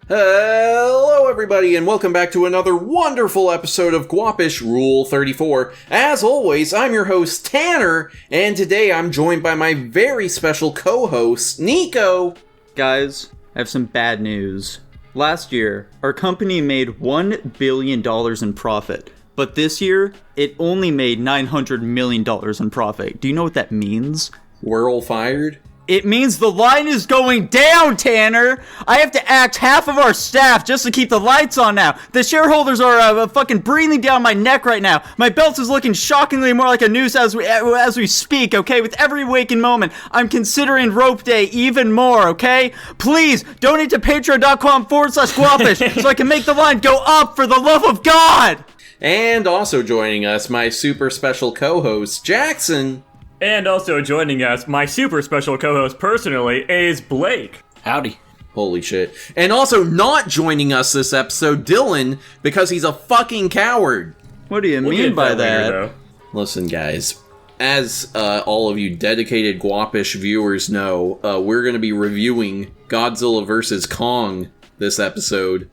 Hello everybody and welcome back to another wonderful episode of Guapish Rule 34. As always, I'm your host Tanner, and today I'm joined by my very special co-host, Nico. Guys, I have some bad news. Last year, our company made $1 billion in profit, but this year, it only made $900 million in profit. Do you know what that means? We're all fired? It means the line is going down, Tanner! I have to axe half of our staff just to keep the lights on now. The shareholders are fucking breathing down my neck right now. My belt is looking shockingly more like a noose as we speak, okay? With every waking moment, I'm considering rope day even more, okay? Please, donate to patreon.com/Guapish so I can make the line go up for the love of God! And also joining us, my super special co-host, Jackson. And also joining us, my super special co-host personally, is Blake. Howdy. Holy shit. And also not joining us this episode, Dylan, because he's a fucking coward. What do you mean by that? Later, Listen, guys, as all of you dedicated Guapish viewers know, we're going to be reviewing Godzilla vs. Kong this episode.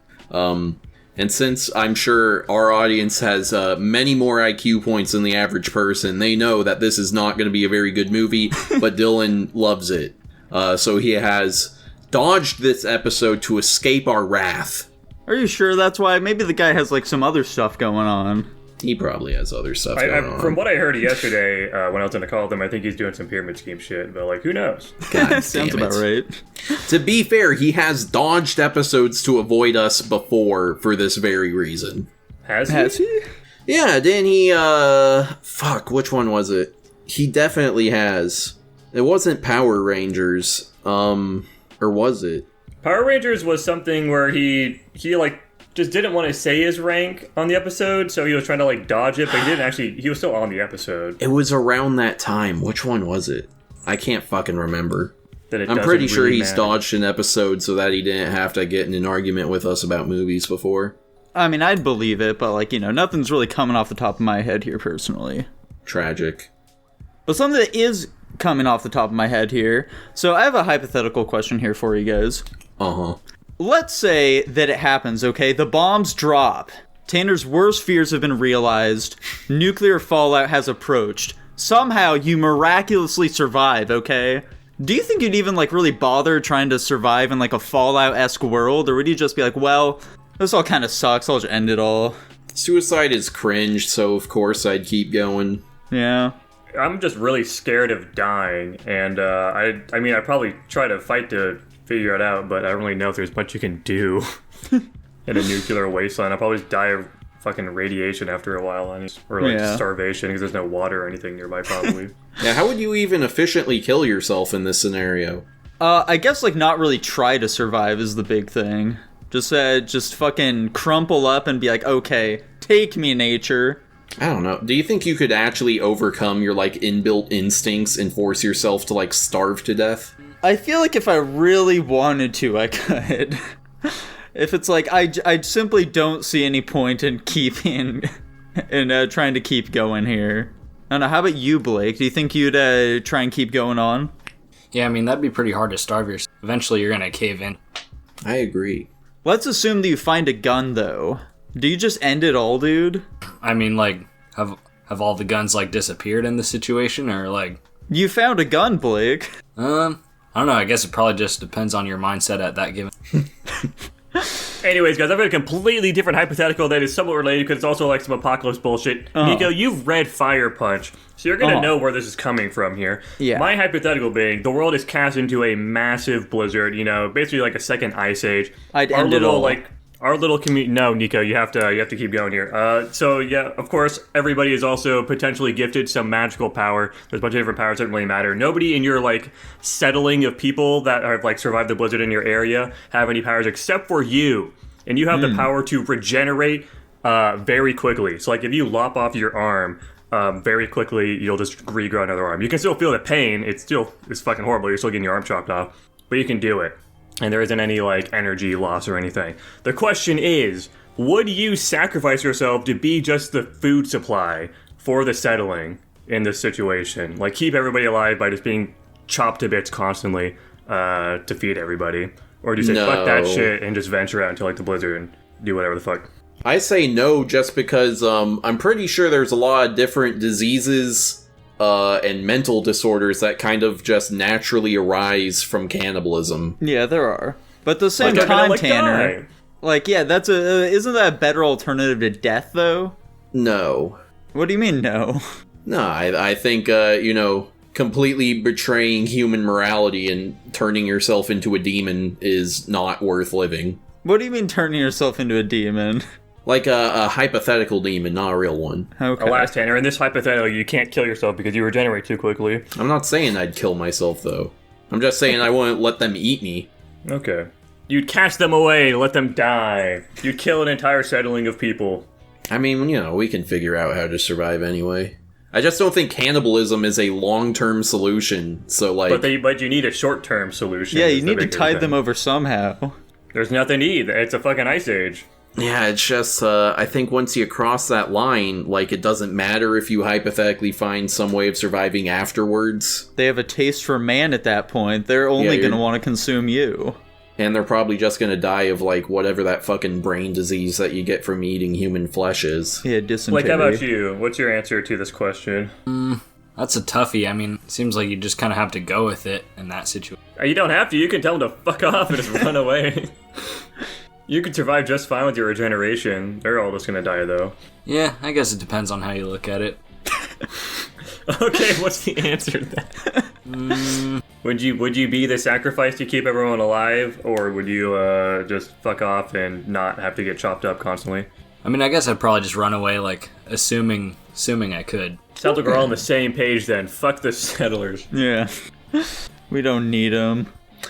And since I'm sure our audience has many more IQ points than the average person, they know that this is not going to be a very good movie, but Dylan loves it. So he has dodged this episode to escape our wrath. Are you sure that's why? Maybe the guy has, like, some other stuff going on. He probably has other stuff going on. From what I heard yesterday, when I was on the call with him, I think he's doing some pyramid scheme shit, but, like, who knows? God Sounds about right. To be fair, he has dodged episodes to avoid us before for this very reason. Has he? Yeah, didn't he, fuck, which one was it? He definitely has. It wasn't Power Rangers, or was it? Power Rangers was something where he like, just didn't want to say his rank on the episode, so he was trying to, like, dodge it, but he didn't actually, he was still on the episode. It was around that time. Which one was it? I can't fucking remember. I'm pretty really sure he's matter. dodged an episode so that he didn't have to get in an argument with us about movies before. I mean, I'd believe it, but, like, you know, nothing's really coming off the top of my head here personally. Tragic. But something that is coming off the top of my head here, so I have a hypothetical question here for you guys. Uh-huh. Let's say that it happens, okay? The bombs drop. Tanner's worst fears have been realized. Nuclear fallout has approached. Somehow you miraculously survive, okay? Do you think you'd even, like, really bother trying to survive in, like, a Fallout-esque world? Or would you just be like, well, this all kind of sucks, I'll just end it all? Suicide is cringe, so of course I'd keep going. Yeah. I'm just really scared of dying, and I mean, I'd probably try to fight to figure it out, but I don't really know if there's much you can do in a nuclear wasteland. I'll probably just die of fucking radiation after a while, or like starvation, because there's no water or anything nearby, probably. Yeah, how would you even efficiently kill yourself in this scenario? I guess, like, not really try to survive is the big thing. Just fucking crumple up and be like, okay, take me, nature. I don't know. Do you think you could actually overcome your, like, inbuilt instincts and force yourself to, like, starve to death? I feel like if I really wanted to, I could. If it's like, I simply don't see any point in trying to keep going here. I don't know, how about you, Blake? Do you think you'd try and keep going on? Yeah, I mean, that'd be pretty hard to starve yourself. Eventually, you're gonna cave in. I agree. Let's assume that you find a gun, though. Do you just end it all, dude? I mean, like, have all the guns, like, disappeared in the situation, or, like... You found a gun, Blake. I don't know, I guess it probably just depends on your mindset at that given... Anyways, guys, I've got a completely different hypothetical that is somewhat related because it's also like some apocalypse bullshit. Nico, you've read Fire Punch, so you're going to know where this is coming from here. Yeah. My hypothetical being, the world is cast into a massive blizzard, you know, basically like a second ice age. I'd end it all. Our little community. No, Nico, you have to keep going here. So yeah, of course, everybody is also potentially gifted some magical power. There's a bunch of different powers that don't really matter. Nobody in your like settling of people that have like survived the blizzard in your area have any powers except for you, and you have the power to regenerate very quickly. So like if you lop off your arm. Very quickly, you'll just regrow another arm. You can still feel the pain. It's fucking horrible. You're still getting your arm chopped off, but you can do it. And there isn't any, like, energy loss or anything. The question is, would you sacrifice yourself to be just the food supply for the settling in this situation? Like, keep everybody alive by just being chopped to bits constantly to feed everybody? Or do you say, fuck that No. shit, and just venture out into, like, the blizzard and do whatever the fuck? I say no just because I'm pretty sure there's a lot of different diseases and mental disorders that kind of just naturally arise from cannibalism. Yeah, there are. But at the same Like, they're gonna, time, like, Tanner, die. like, yeah, that's isn't that a better alternative to death, though? No. What do you mean, no? No, I think, completely betraying human morality and turning yourself into a demon is not worth living. What do you mean turning yourself into a demon? Like a hypothetical demon, not a real one. Okay. Alas, Tanner, in this hypothetical, you can't kill yourself because you regenerate too quickly. I'm not saying I'd kill myself, though. I'm just saying I wouldn't let them eat me. Okay. You'd cast them away, let them die. You'd kill an entire settling of people. I mean, we can figure out how to survive anyway. I just don't think cannibalism is a long-term solution, so, like... But you need a short-term solution. Yeah, is you the need to bigger tide thing. them over somehow. There's nothing to eat. It's a fucking ice age. Yeah, it's just, I think once you cross that line, like, it doesn't matter if you hypothetically find some way of surviving afterwards. They have a taste for man at that point. They're only Yeah, going to you're- want to consume you. And they're probably just gonna die of, like, whatever that fucking brain disease that you get from eating human flesh is. Yeah, dysentery. Like, how about you? What's your answer to this question? That's a toughie. I mean, seems like you just kind of have to go with it in that situation. You don't have to. You can tell them to fuck off and just run away. You could survive just fine with your regeneration. They're all just gonna die, though. Yeah, I guess it depends on how you look at it. Okay, what's the answer then? Would you be the sacrifice to keep everyone alive, or would you just fuck off and not have to get chopped up constantly? I mean, I guess I'd probably just run away, like, assuming I could. Sounds like we're all on the same page then. Fuck the settlers. Yeah. We don't need them.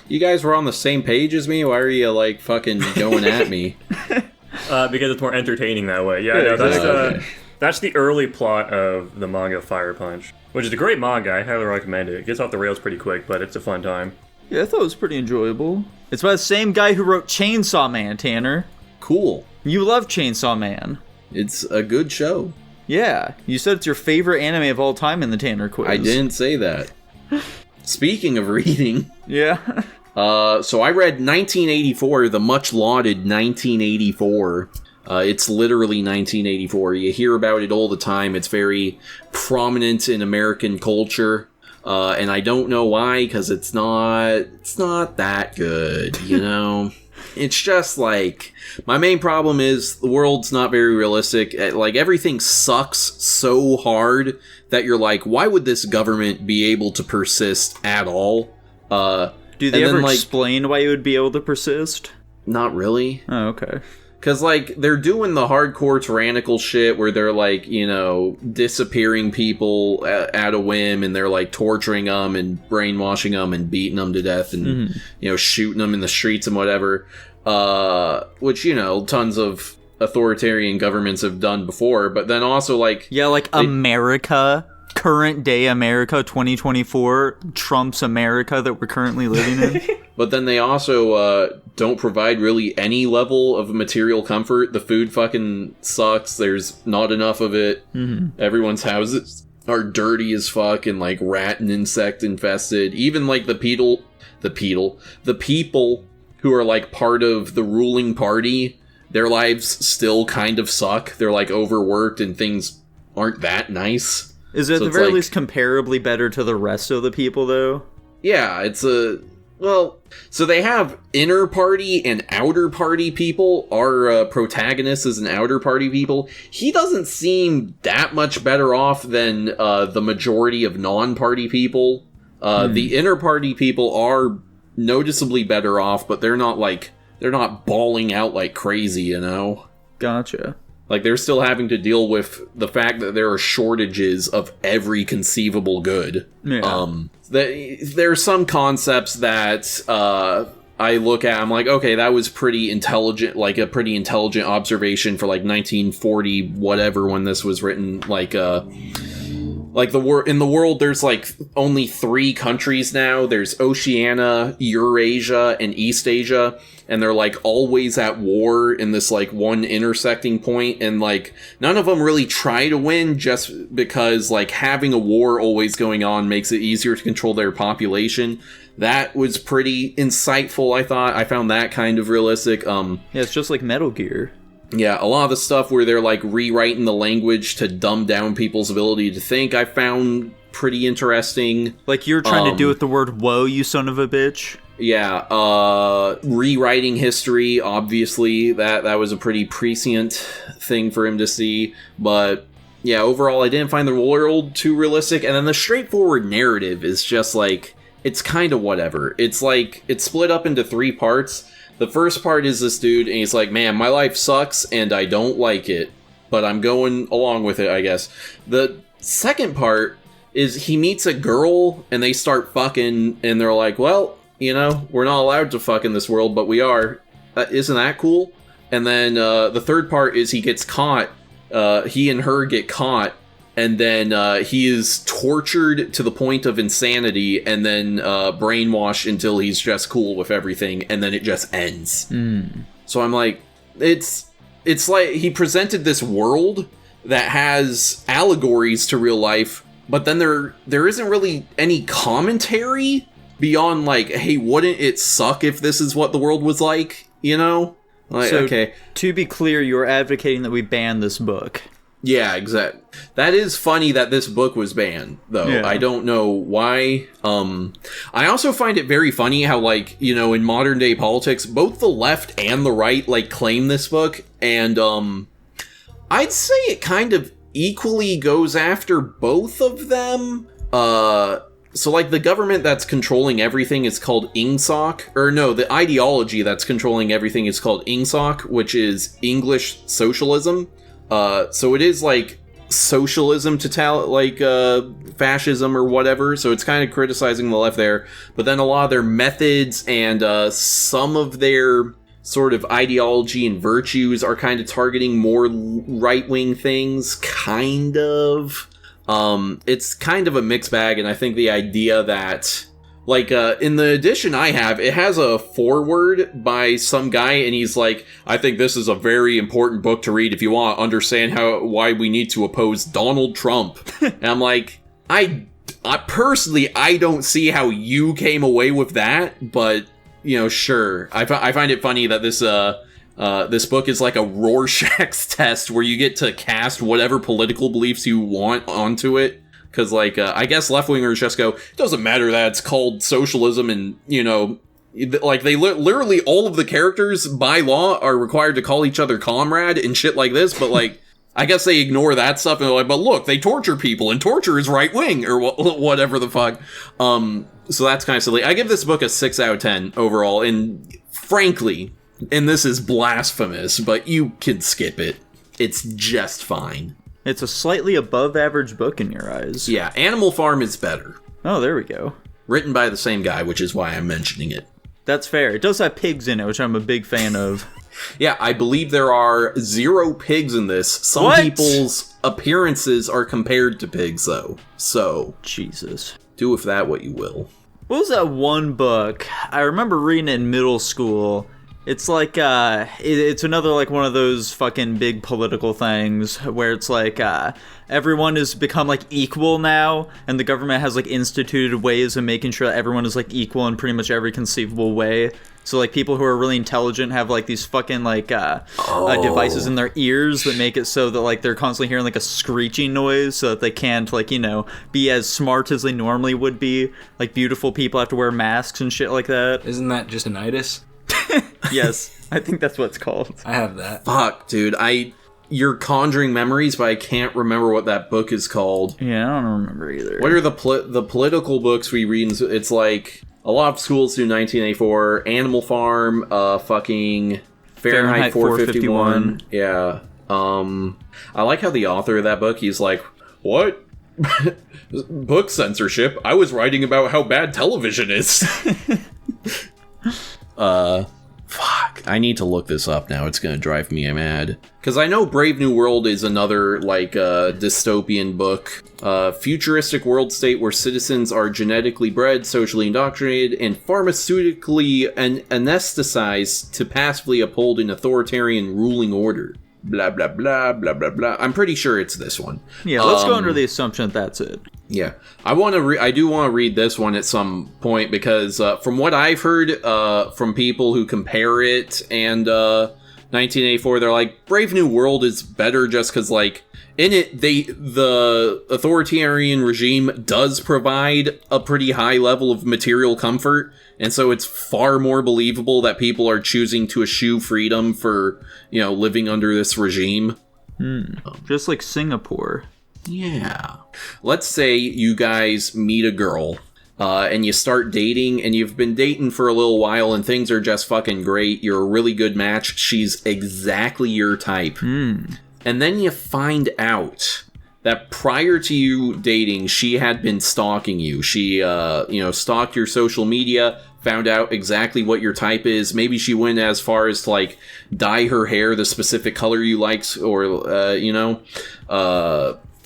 You guys were on the same page as me? Why are you, like, fucking going at me? Because it's more entertaining that way. Yeah, no, exactly. that's the early plot of the manga Fire Punch, which is a great manga. I highly recommend it. It gets off the rails pretty quick, but it's a fun time. Yeah, I thought it was pretty enjoyable. It's by the same guy who wrote Chainsaw Man, Tanner. Cool. You love Chainsaw Man. It's a good show. Yeah, you said it's your favorite anime of all time in the Tanner quiz. I didn't say that. Speaking of reading, Yeah. so I read 1984, the much lauded 1984. It's literally 1984. You hear about it all the time. It's very prominent in American culture. And I don't know why, because it's not that good, you know? It's just like, my main problem is the world's not very realistic. Like, everything sucks so hard that you're like, why would this government be able to persist at all? Do they ever explain why you would be able to persist? Not really. Oh, okay. Because, like, they're doing the hardcore tyrannical shit where they're, like, disappearing people at a whim, and they're, like, torturing them and brainwashing them and beating them to death and, shooting them in the streets and whatever. Which, tons of authoritarian governments have done before. But then also, like... Yeah, like America, current day America 2024, Trump's America that we're currently living in. But then they also don't provide really any level of material comfort. The food fucking sucks. There's not enough of it. Mm-hmm. Everyone's houses are dirty as fuck and, like, rat and insect infested. Even, like, the people who are, like, part of the ruling party, their lives still kind of suck. They're, like, overworked and things aren't that nice. Is it So at the it's very like- least comparably better to the rest of the people, though? Yeah, it's so they have inner party and outer party people. Our protagonist is an outer party people. He doesn't seem that much better off than the majority of non-party people. The inner party people are noticeably better off, but they're not bawling out like crazy, you know? Gotcha. Like, they're still having to deal with the fact that there are shortages of every conceivable good. Yeah. There are some concepts that I look at, I'm like, okay, that was pretty intelligent, like a pretty intelligent observation for, like, 1940 whatever when this was written. Like in the world, there's, like, only 3 countries now. There's Oceania, Eurasia, and East Asia. And they're, like, always at war in this, like, one intersecting point. And, like, none of them really try to win just because, like, having a war always going on makes it easier to control their population. That was pretty insightful, I thought. I found that kind of realistic. Yeah, it's just like Metal Gear. Yeah, a lot of the stuff where they're, like, rewriting the language to dumb down people's ability to think, I found pretty interesting. Like you're trying to do with the word whoa, you son of a bitch. Yeah, rewriting history, obviously, that was a pretty prescient thing for him to see, but yeah, overall, I didn't find the world too realistic, and then the straightforward narrative is just, like, it's kind of whatever. It's, like, it's split up into 3 parts. The first part is this dude, and he's like, man, my life sucks, and I don't like it, but I'm going along with it, I guess. The second part is he meets a girl, and they start fucking, and they're like, well, you know, we're not allowed to fuck in this world, but we are. Isn't that cool? And then the third part is he gets caught. He and her get caught, and then he is tortured to the point of insanity, and then brainwashed until he's just cool with everything, and then it just ends. So I'm like, it's like he presented this world that has allegories to real life, but then there isn't really any commentary beyond, like, hey, wouldn't it suck if this is what the world was like, you know? Like, so, okay. To be clear, you're advocating that we ban this book. Yeah, exactly. That is funny that this book was banned, though. Yeah. I don't know why. I also find it very funny how, like, you know, in modern day politics, both the left and the right, like, claim this book, and, I'd say it kind of equally goes after both of them. So, like, the government that's controlling everything is called INGSOC, or no, the ideology that's controlling everything is called INGSOC, which is English socialism. So it is, like, socialism to fascism or whatever, so it's kind of criticizing the left there, but then a lot of their methods and some of their sort of ideology and virtues are kind of targeting more right-wing things, kind of. It's kind of a mixed bag, and I think the idea that, like, in the edition I have, it has a foreword by some guy, and he's like, I think this is a very important book to read if you want to understand why we need to oppose Donald Trump. And I'm like, I personally, I don't see how you came away with that, but, you know, sure. I find it funny that this book is like a Rorschach's test where you get to cast whatever political beliefs you want onto it. Because, like, I guess left-wingers just go, it doesn't matter that it's called socialism, and, you know, like, they literally, all of the characters, by law, are required to call each other comrade and shit like this, but, like, I guess they ignore that stuff, and they're like, but look, they torture people, and torture is right-wing, or whatever the fuck. So that's kind of silly. I give this book a 6 out of 10 overall, and frankly, and this is blasphemous, but you can skip it. It's just fine. It's a slightly above average book in your eyes. Yeah, Animal Farm is better. Oh, there we go. Written by the same guy, which is why I'm mentioning it. That's fair. It does have pigs in it, which I'm a big fan of. Yeah, I believe there are 0 pigs in this. Some people's appearances are compared to pigs, though. So, Jesus. Do with that what you will. What was that one book? I remember reading it in middle school. It's like, it's another, like, one of those fucking big political things where it's like, everyone has become, like, equal now, and the government has, like, instituted ways of making sure that everyone is, like, equal in pretty much every conceivable way. So, like, people who are really intelligent have, like, these fucking, like, devices in their ears that make it so that, like, they're constantly hearing, like, a screeching noise so that they can't, like, you know, be as smart as they normally would be. Like, beautiful people have to wear masks and shit like that. Isn't that just an itis? Yes, I think that's what it's called. I have that. Fuck, dude. You're conjuring memories, but I can't remember what that book is called. Yeah, I don't remember either. What are the political books we read? It's like, a lot of schools do 1984, Animal Farm, fucking Fahrenheit 451. Yeah. I like how the author of that book, he's like, what? Book censorship? I was writing about how bad television is. Fuck, I need to look this up now. It's gonna drive me mad. Because I know Brave New World is another, like, dystopian book. Futuristic world state where citizens are genetically bred, socially indoctrinated, and pharmaceutically anesthetized to passively uphold an authoritarian ruling order. blah, blah, blah, blah, blah, blah. I'm pretty sure it's this one. Yeah, let's go under the assumption that that's it. Yeah. I do want to read this one at some point because from what I've heard from people who compare it and 1984, they're like, Brave New World is better just because, like, in it, the authoritarian regime does provide a pretty high level of material comfort, and so it's far more believable that people are choosing to eschew freedom for, living under this regime. Just like Singapore. Yeah. Let's say you guys meet a girl, and you start dating, and you've been dating for a little while, and things are just fucking great. You're a really good match. She's exactly your type. And then you find out that prior to you dating, she had been stalking you. She, stalked your social media, found out exactly what your type is. Maybe she went as far as to, like, dye her hair the specific color you liked, or,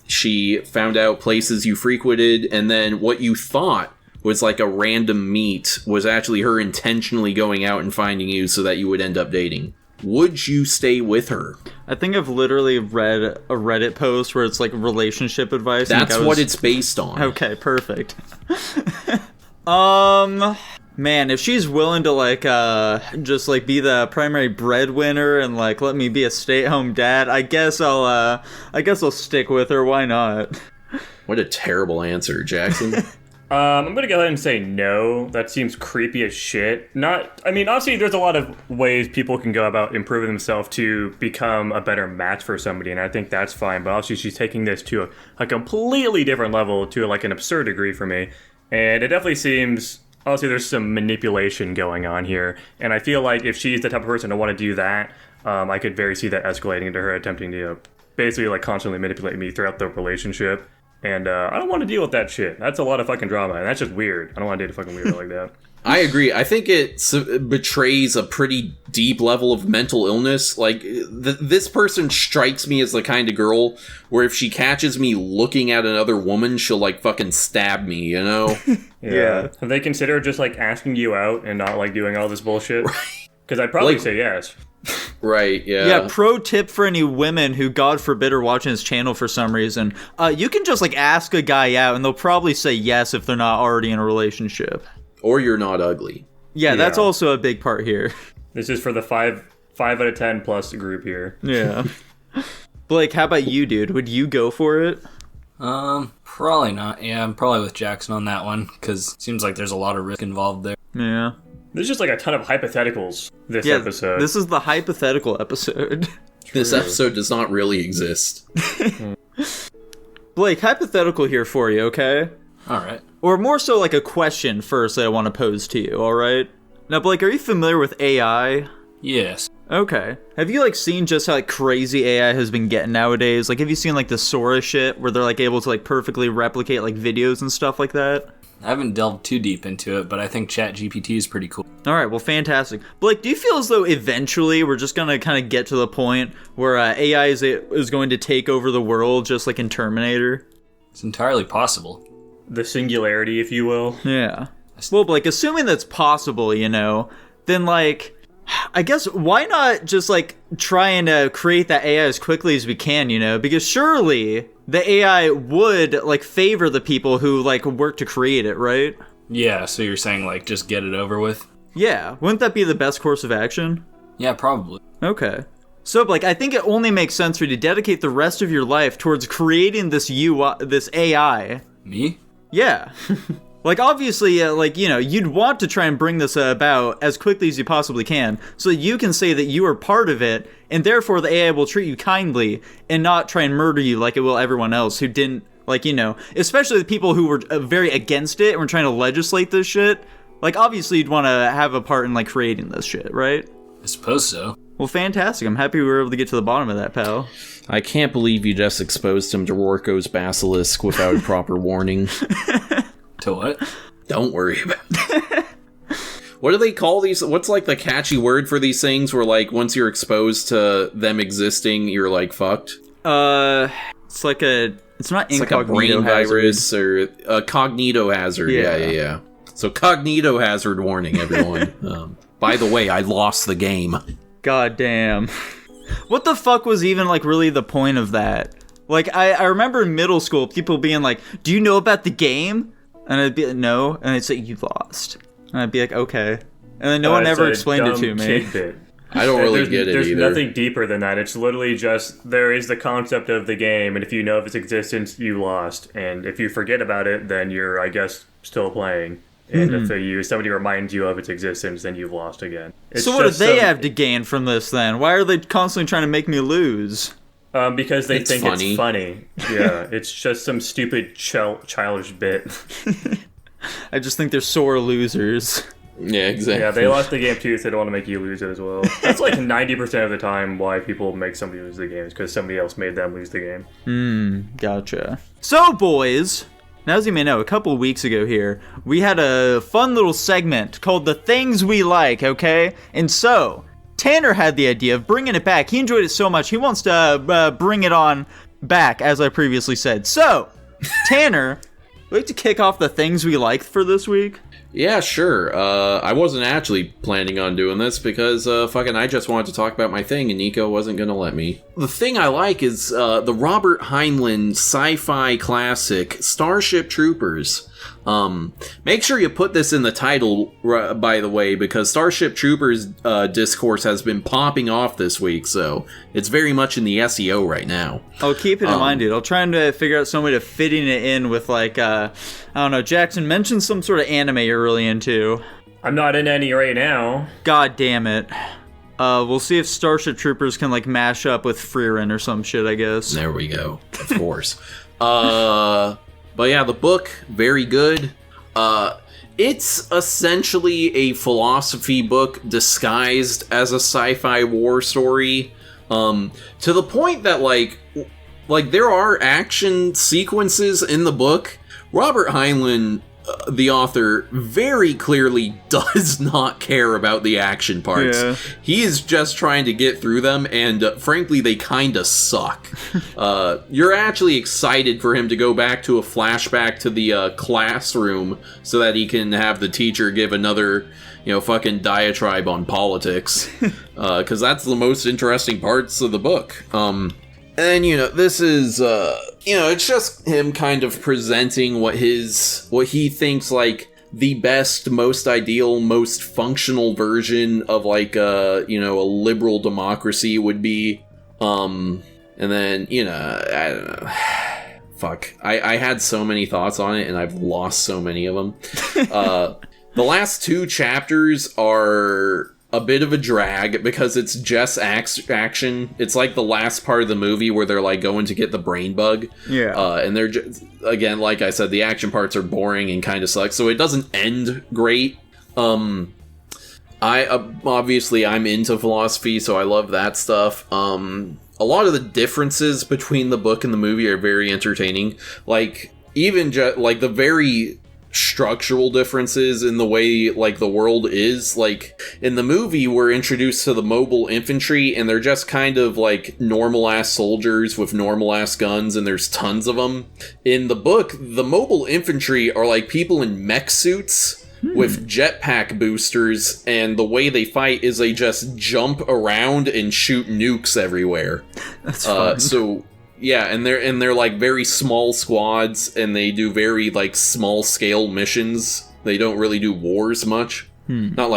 she found out places you frequented, and then what you thought was like a random meet was actually her intentionally going out and finding you so that you would end up dating. Would you stay with her? I think I've literally read a Reddit post where it's like relationship advice. That's what it's based on. Okay, perfect. Man, if she's willing to like just like be the primary breadwinner and like let me be a stay-at-home dad, I guess I'll stick with her. Why not? What a terrible answer, Jackson. I'm gonna go ahead and say no. That seems creepy as shit. Obviously there's a lot of ways people can go about improving themselves to become a better match for somebody, and I think that's fine, but obviously she's taking this to a completely different level, to like an absurd degree for me, and it definitely seems, obviously there's some manipulation going on here, and I feel like if she's the type of person to want to do that, I could very see that escalating into her attempting to basically like constantly manipulate me throughout the relationship. And I don't want to deal with that shit. That's a lot of fucking drama, and that's just weird. I don't want to date a fucking weirdo like that. I agree. I think it betrays a pretty deep level of mental illness. Like, this person strikes me as the kind of girl where if she catches me looking at another woman, she'll, like, fucking stab me, you know? Yeah. Have they considered just, like, asking you out and not, like, doing all this bullshit? Because I'd probably say yes. Right, yeah. Yeah, pro tip for any women who, God forbid, are watching this channel for some reason. You can just, like, ask a guy out, and they'll probably say yes if they're not already in a relationship. Or you're not ugly. Yeah, that's also a big part here. This is for the 5 out of 10 plus group here. Yeah. Blake, how about you, dude? Would you go for it? Probably not. Yeah, I'm probably with Jackson on that one, because it seems like there's a lot of risk involved there. Yeah. There's just like a ton of hypotheticals this episode. This is the hypothetical episode. This episode does not really exist. Blake, hypothetical here for you, okay? Alright. Or more so like a question first that I want to pose to you, alright? Now, Blake, are you familiar with AI? Yes. Okay. Have you, like, seen just how, like, crazy AI has been getting nowadays? Like, have you seen, like, the Sora shit where they're, like, able to, like, perfectly replicate, like, videos and stuff like that? I haven't delved too deep into it, but I think ChatGPT is pretty cool. Alright, well, fantastic. Blake, do you feel as though eventually we're just gonna kind of get to the point where AI is going to take over the world just like in Terminator? It's entirely possible. The singularity, if you will. Yeah. Well, Blake, assuming that's possible, you know, then, like, I guess why not just, like, try and create that AI as quickly as we can, you know? Because surely the AI would, like, favor the people who, like, work to create it, right? Yeah, so you're saying, like, just get it over with? Yeah. Wouldn't that be the best course of action? Yeah, probably. Okay. So, Blake, I think it only makes sense for you to dedicate the rest of your life towards creating this this AI. Me? Yeah. Like, obviously, like, you know, you'd want to try and bring this about as quickly as you possibly can, so you can say that you are part of it, and therefore the AI will treat you kindly, and not try and murder you like it will everyone else who didn't, like, you know, especially the people who were very against it and were trying to legislate this shit. Like, obviously, you'd want to have a part in, like, creating this shit, right? I suppose so. Well, fantastic. I'm happy we were able to get to the bottom of that, pal. I can't believe you just exposed him to Rorco's basilisk without proper warning. To what? Don't worry about it. What do they call these? What's, like, the catchy word for these things where, like, once you're exposed to them existing, you're, like, fucked? It's like it's not it's incognito like a brain hazard. virus or a cognito hazard. Yeah. So cognito hazard warning, everyone. By the way, I lost the game. God damn. What the fuck was even, like, really the point of that? Like, I remember in middle school, people being like, do you know about the game? And I'd be like, no. And they'd say, you lost. And I'd be like, okay. And then no one ever explained it to me. Tidbit. I don't really get it There's either. nothing deeper than that. It's literally just, there is the concept of the game, and if you know of its existence, you lost. And if you forget about it, then you're, I guess, still playing. And if somebody reminds you of its existence, then you've lost again. So what do they have to gain from this, then? Why are they constantly trying to make me lose? Because they think funny. it's funny. Yeah, it's just some stupid childish bit. I just think they're sore losers. Yeah, exactly. Yeah, they lost the game too, so they don't want to make you lose it as well. That's like 90% of the time why people make somebody lose the game is because somebody else made them lose the game. Gotcha. So, boys, now as you may know, a couple of weeks ago here, we had a fun little segment called The Things We Like, okay? And so, Tanner had the idea of bringing it back. He enjoyed it so much, he wants to bring it on back, as I previously said. So, Tanner, would you like to kick off the things we liked for this week? Yeah, sure. I wasn't actually planning on doing this because I just wanted to talk about my thing and Nico wasn't going to let me. The thing I like is the Robert Heinlein sci-fi classic Starship Troopers. Make sure you put this in the title, by the way, because Starship Troopers discourse has been popping off this week, so it's very much in the SEO right now. I'll keep it in mind, dude. I'll try to figure out some way to fitting it in with, like, I don't know, Jackson mentioned some sort of anime you're really into. I'm not in any right now. God damn it. We'll see if Starship Troopers can, like, mash up with Freerin or some shit, I guess. There we go. Of course. But yeah, the book, very good. It's essentially a philosophy book disguised as a sci-fi war story. To the point that, like there are action sequences in the book. Robert Heinlein, the author, very clearly does not care about the action parts. Yeah. He is just trying to get through them, and frankly, they kinda suck. You're actually excited for him to go back to a flashback to the classroom so that he can have the teacher give another, fucking diatribe on politics. Because that's the most interesting parts of the book. And, this is, it's just him kind of presenting what he thinks, like, the best, most ideal, most functional version of, like, a liberal democracy would be. And then, I don't know. Fuck. I had so many thoughts on it, and I've lost so many of them. The last two chapters are a bit of a drag because it's just action. It's like the last part of the movie where they're like going to get the brain bug. Yeah. And they're just, again, like I said, the action parts are boring and kind of suck. So it doesn't end great. Obviously I'm into philosophy, so I love that stuff. A lot of the differences between the book and the movie are very entertaining. Like even like the very structural differences in the way, like, the world is. Like, in the movie, we're introduced to the mobile infantry, and they're just kind of, like, normal-ass soldiers with normal-ass guns, and there's tons of them. In the book, the mobile infantry are, like, people in mech suits with jetpack boosters, and the way they fight is they just jump around and shoot nukes everywhere. That's fun. So... yeah, and they're like very small squads, and they do very like small scale missions. They don't really do wars much. Not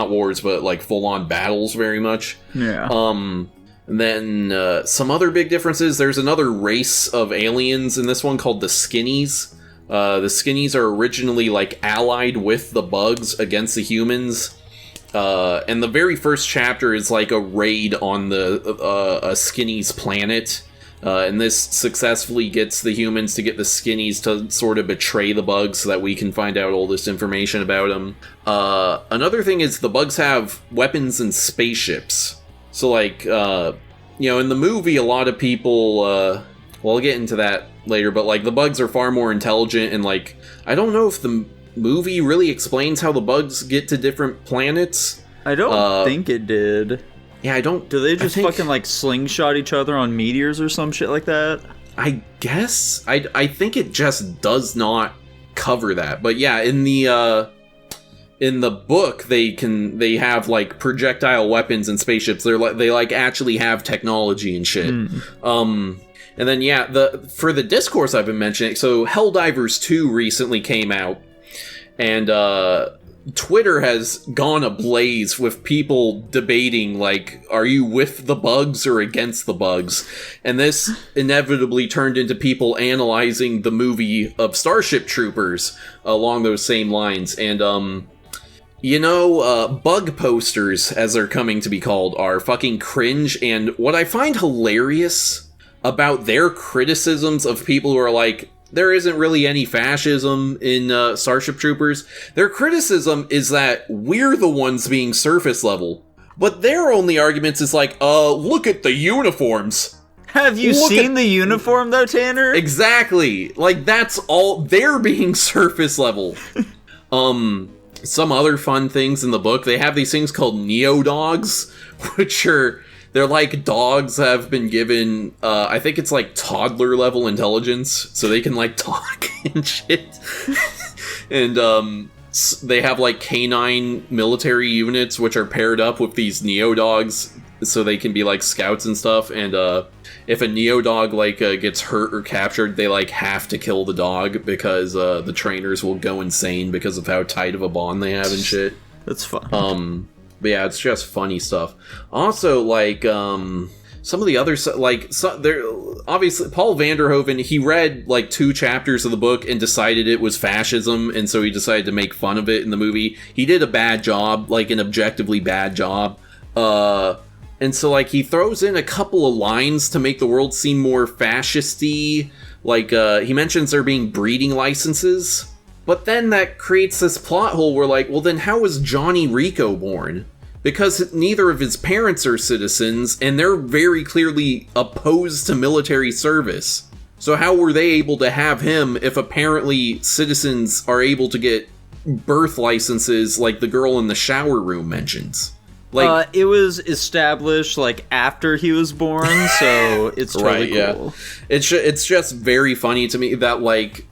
wars, but like full on battles very much. Yeah. And then some other big differences. There's another race of aliens in this one called the Skinnies. The Skinnies are originally like allied with the bugs against the humans. And the very first chapter is like a raid on the a Skinnies planet. And this successfully gets the humans to get the Skinnies to sort of betray the bugs so that we can find out all this information about them. Another thing is the bugs have weapons and spaceships. So, like, in the movie, a lot of people, I'll get into that later, but, like, the bugs are far more intelligent, and, like, I don't know if the movie really explains how the bugs get to different planets. I don't think it did. Yeah, I don't... Do they just fucking, like, slingshot each other on meteors or some shit like that? I guess. I think it just does not cover that. But yeah, in the in the book they have like projectile weapons and spaceships. They actually have technology and shit. And then for the discourse I've been mentioning, so Helldivers 2 recently came out, and Twitter has gone ablaze with people debating, like, are you with the bugs or against the bugs? And this inevitably turned into people analyzing the movie of Starship Troopers along those same lines. And, bug posters, as they're coming to be called, are fucking cringe. And what I find hilarious about their criticisms of people who are like, there isn't really any fascism in Starship Troopers. Their criticism is that we're the ones being surface level. But their only arguments is like, look at the uniforms. Have you seen the uniform, though, Tanner? Exactly. Like, that's all. They're being surface level. Some other fun things in the book, they have these things called neo-dogs, which are... They're like dogs have been given, I think it's like toddler level intelligence, so they can like talk and shit. And they have like canine military units which are paired up with these neo-dogs, so they can be like scouts and stuff. And if a neo-dog like gets hurt or captured, they like have to kill the dog because the trainers will go insane because of how tight of a bond they have and shit. That's fun. But yeah, it's just funny stuff. Also, like, some of the other, there, obviously, Paul Vanderhoeven, he read, like, 2 chapters of the book and decided it was fascism, and so he decided to make fun of it in the movie. He did a bad job, like, an objectively bad job. And so, like, he throws in a couple of lines to make the world seem more fascist-y. Like, he mentions there being breeding licenses. But then that creates this plot hole where, like, well, then how was Johnny Rico born? Because neither of his parents are citizens, and they're very clearly opposed to military service. So how were they able to have him if apparently citizens are able to get birth licenses like the girl in the shower room mentions? Like, it was established, like, after he was born, so it's totally cool. Yeah. It's just very funny to me that, like,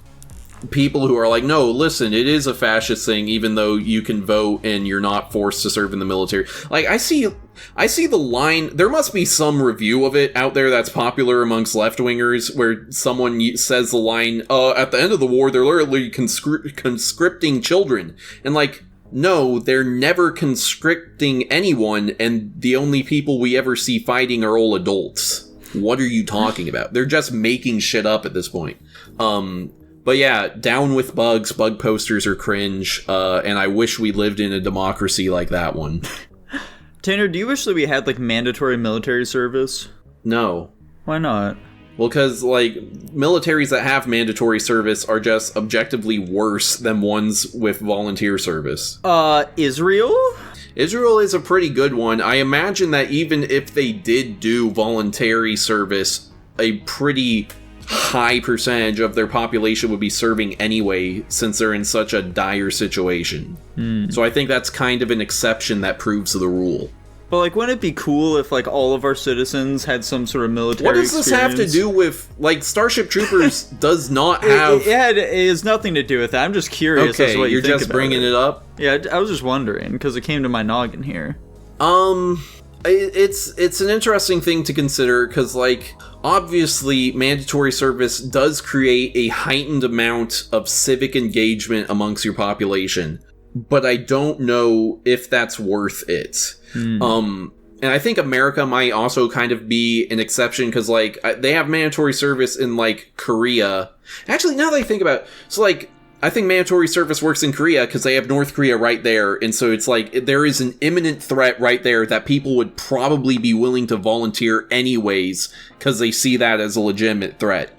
people who are like, no, listen, it is a fascist thing, even though you can vote and you're not forced to serve in the military. Like, I see the line, there must be some review of it out there that's popular amongst left-wingers, where someone says the line, at the end of the war, they're literally conscripting children. And, like, no, they're never conscripting anyone, and the only people we ever see fighting are old adults. What are you talking about? They're just making shit up at this point. But yeah, down with bugs. Bug posters are cringe, and I wish we lived in a democracy like that one. Tanner, do you wish that we had, like, mandatory military service? No. Why not? Well, because, like, militaries that have mandatory service are just objectively worse than ones with volunteer service. Israel? Israel is a pretty good one. I imagine that even if they did do voluntary service, a pretty high percentage of their population would be serving anyway, since they're in such a dire situation. So I think that's kind of an exception that proves the rule. But, like, wouldn't it be cool if, like, all of our citizens had some sort of military What does this have to do with, like, Starship Troopers does not have... It has nothing to do with that. I'm just curious as to what you think about it. You're just bringing it up? Yeah, I was just wondering, because it came to my noggin here. It's an interesting thing to consider, because, like, obviously mandatory service does create a heightened amount of civic engagement amongst your population, but I don't know if that's worth it. And I think America might also kind of be an exception, because, like, they have mandatory service in, like, Korea. Actually, now that I think about it, so, like, I think mandatory service works in Korea because they have North Korea right there, and so it's like there is an imminent threat right there that people would probably be willing to volunteer anyways because they see that as a legitimate threat.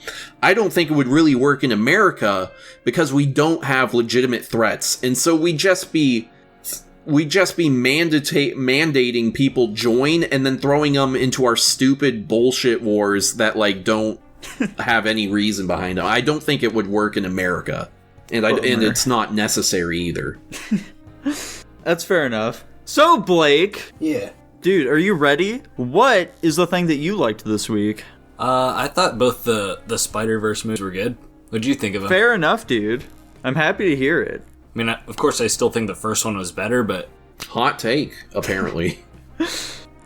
I don't think it would really work in America because we don't have legitimate threats, and so we'd just be mandating people join and then throwing them into our stupid bullshit wars that, like, don't have any reason behind them. I don't think it would work in America. And it's not necessary either. That's fair enough. So, Blake. Yeah. Dude, are you ready? What is the thing that you liked this week? I thought both the Spider-Verse movies were good. What'd you think of them? Fair enough, dude. I'm happy to hear it. I mean, of course, I still think the first one was better, but... Hot take, apparently.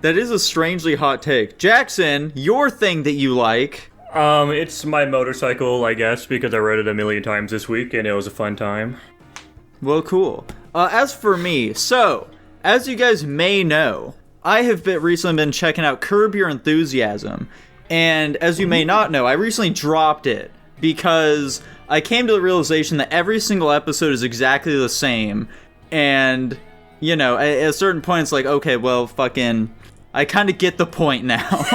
That is a strangely hot take. Jackson, your thing that you like... It's my motorcycle, I guess, because I rode it a million times this week, and it was a fun time. Well, cool. As for me, so, as you guys may know, I have recently been checking out Curb Your Enthusiasm, and as you may not know, I recently dropped it, because I came to the realization that every single episode is exactly the same, and, you know, at a certain point it's like, okay, well, fucking, I kind of get the point now.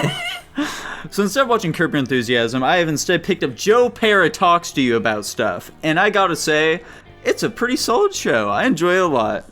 So instead of watching Curb Your Enthusiasm, I have instead picked up Joe Pera Talks to You About Stuff, and I gotta say, it's a pretty solid show. I enjoy it a lot.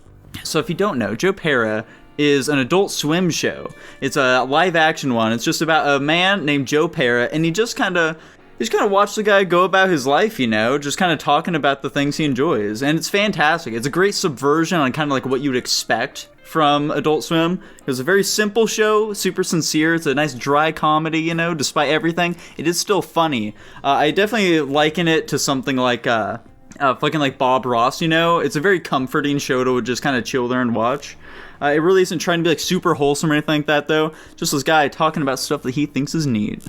So if you don't know, Joe Pera is an Adult Swim show. It's a live-action one. It's just about a man named Joe Pera, and he just kind of watch the guy go about his life, you know, just kind of talking about the things he enjoys. And it's fantastic. It's a great subversion on kind of like what you would expect from Adult Swim. It was a very simple show, super sincere. It's a nice dry comedy, you know, despite everything. It is still funny. I definitely liken it to something like fucking like Bob Ross, you know? It's a very comforting show to just kind of chill there and watch. It really isn't trying to be like super wholesome or anything like that, though. Just this guy talking about stuff that he thinks is neat.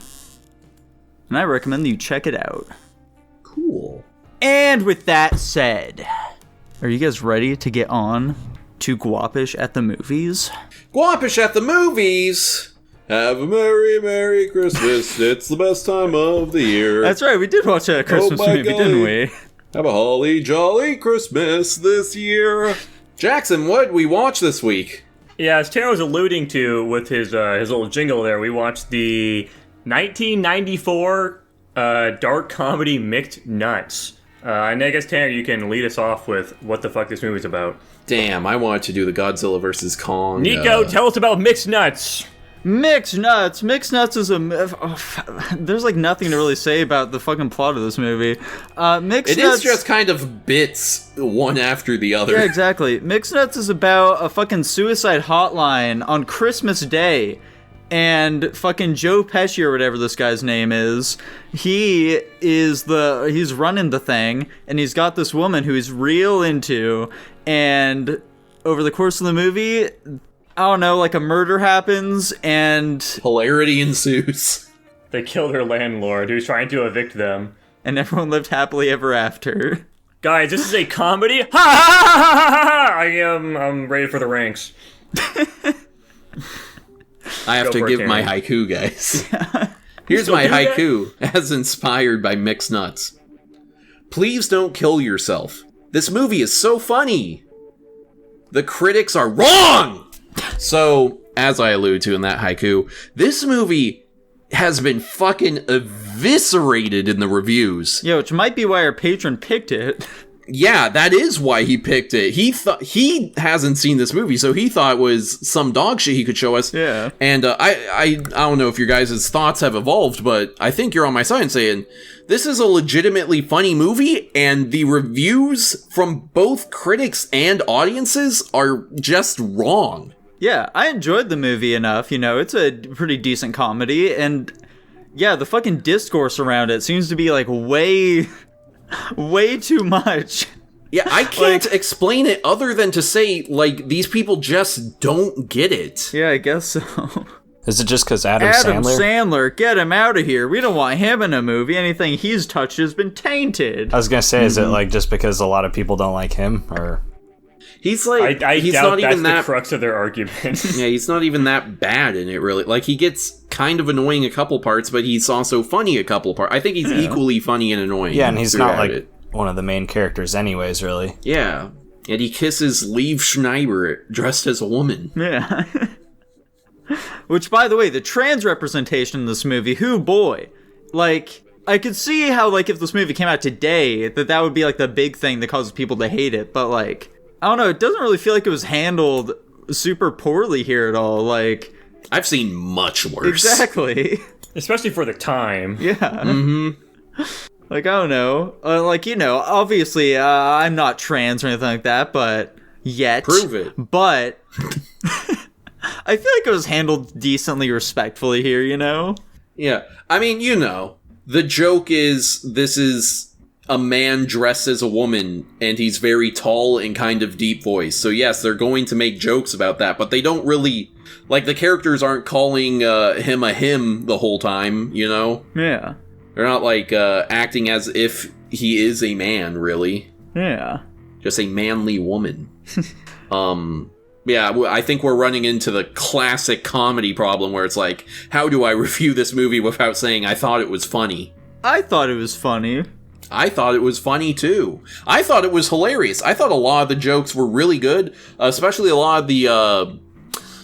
And I recommend that you check it out. Cool. And with that said, are you guys ready to get on to Guapish at the movies? Guapish at the movies! Have a merry, merry Christmas. It's the best time of the year. That's right, we did watch a Christmas movie, didn't we? Have a holly jolly Christmas this year. Jackson, what did we watch this week? Yeah, as Tanner was alluding to with his little jingle there, we watched the 1994 dark comedy Mixed Nuts. And I guess, Tanner, you can lead us off with what the fuck this movie's about. Damn, I wanted to do the Godzilla vs. Kong. Nico, tell us about Mixed Nuts. Mixed Nuts. Mixed Nuts is there's like nothing to really say about the fucking plot of this movie. Mixed Nuts... is just kind of bits, one after the other. Yeah, exactly. Mixed Nuts is about a fucking suicide hotline on Christmas Day. And fucking Joe Pesci or whatever this guy's name is, he's running the thing, and he's got this woman who he's real into, and over the course of the movie, I don't know, like a murder happens, and hilarity ensues. They killed her landlord, who's trying to evict them. And everyone lived happily ever after. Guys, this is a comedy? Ha ha ha ha ha! I'm ready for the ranks. I have to give my haiku, guys. Here's my haiku, as inspired by Mixed Nuts. Please don't kill yourself. This movie is so funny. The critics are wrong! So, as I allude to in that haiku, this movie has been fucking eviscerated in the reviews. Yeah, which might be why our patron picked it. Yeah, that is why he picked it. He hasn't seen this movie, so he thought it was some dog shit he could show us. Yeah. And I don't know if your guys' thoughts have evolved, but I think you're on my side saying this is a legitimately funny movie, and the reviews from both critics and audiences are just wrong. Yeah, I enjoyed the movie enough, you know, it's a pretty decent comedy, and yeah, the fucking discourse around it seems to be like way too much. Yeah, I can't explain it other than to say, like, these people just don't get it. Yeah, I guess so. Is it just because Adam Sandler? Get him out of here. We don't want him in a movie. Anything he's touched has been tainted. I was gonna say, is it like just because a lot of people don't like him, or... He's like, I he's doubt not even that's that the crux of their argument. Yeah, he's not even that bad in it, really. Like, he gets kind of annoying a couple parts, but he's also funny a couple parts. I think he's equally funny and annoying. Yeah, and he's not like one of the main characters anyways, really. Yeah, and he kisses Liev Schreiber dressed as a woman. Yeah. Which, by the way, the trans representation in this movie, hoo boy. Like, I could see how, like, if this movie came out today, that would be, like, the big thing that causes people to hate it, but, like, I don't know, it doesn't really feel like it was handled super poorly here at all, like... I've seen much worse. Exactly. Especially for the time. Yeah. Mm-hmm. Like, I don't know. Like, you know, obviously, I'm not trans or anything like that, but... Yet. Prove it. But... I feel like it was handled decently respectfully here, you know? Yeah. I mean, you know, the joke is, this is a man dressed as a woman, and he's very tall and kind of deep voice. So yes, they're going to make jokes about that, but they don't really, like, the characters aren't calling him a him the whole time, you know? Yeah. They're not, like, acting as if he is a man, really. Yeah. Just a manly woman. Yeah, I think we're running into the classic comedy problem where it's like, how do I review this movie without saying I thought it was funny? I thought it was funny. I thought it was funny, too. I thought it was hilarious. I thought a lot of the jokes were really good, especially a lot of the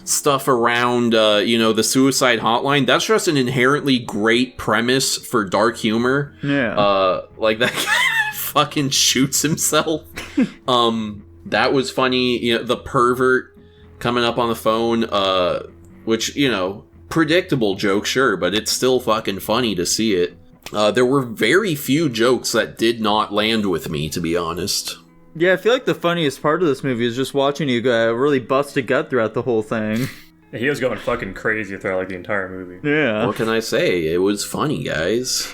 stuff around, the suicide hotline. That's just an inherently great premise for dark humor. Yeah. Like, that guy fucking shoots himself. That was funny. You know, the pervert coming up on the phone, which, predictable joke, sure, but it's still fucking funny to see it. There were very few jokes that did not land with me, to be honest. Yeah, I feel like the funniest part of this movie is just watching you really bust a gut throughout the whole thing. He was going fucking crazy throughout, like, the entire movie. Yeah. What can I say? It was funny, guys.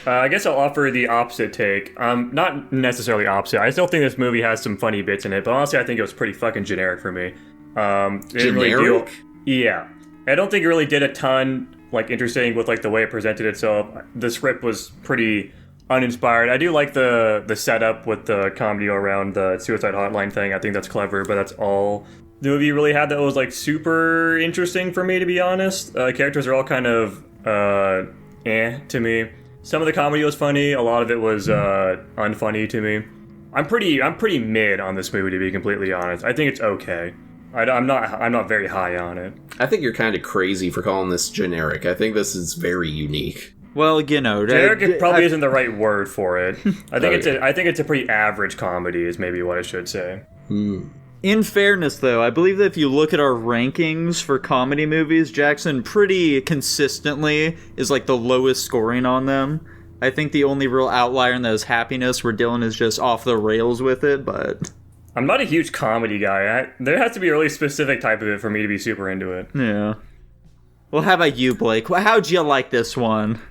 I guess I'll offer the opposite take. Not necessarily opposite. I still think this movie has some funny bits in it, but honestly, I think it was pretty fucking generic for me. Generic? Yeah. I don't think it really did a ton, like, interesting with, like, the way it presented itself. The script was pretty uninspired. I do like the setup with the comedy around the suicide hotline thing. I think that's clever, but that's all the movie really had that was, like, super interesting for me, to be honest. Characters are all kind of, to me. Some of the comedy was funny. A lot of it was unfunny to me. I'm pretty mid on this movie, to be completely honest. I think it's okay. I'm not very high on it. I think you're kind of crazy for calling this generic. I think this is very unique. Well, generic probably isn't the right word for it. I think Okay. I think it's a pretty average comedy, is maybe what I should say. In fairness, though, I believe that if you look at our rankings for comedy movies, Jackson pretty consistently is like the lowest scoring on them. I think the only real outlier in that is Happiness, where Dylan is just off the rails with it, but... I'm not a huge comedy guy. There has to be a really specific type of it for me to be super into it. Yeah. Well, how about you, Blake? How'd you like this one?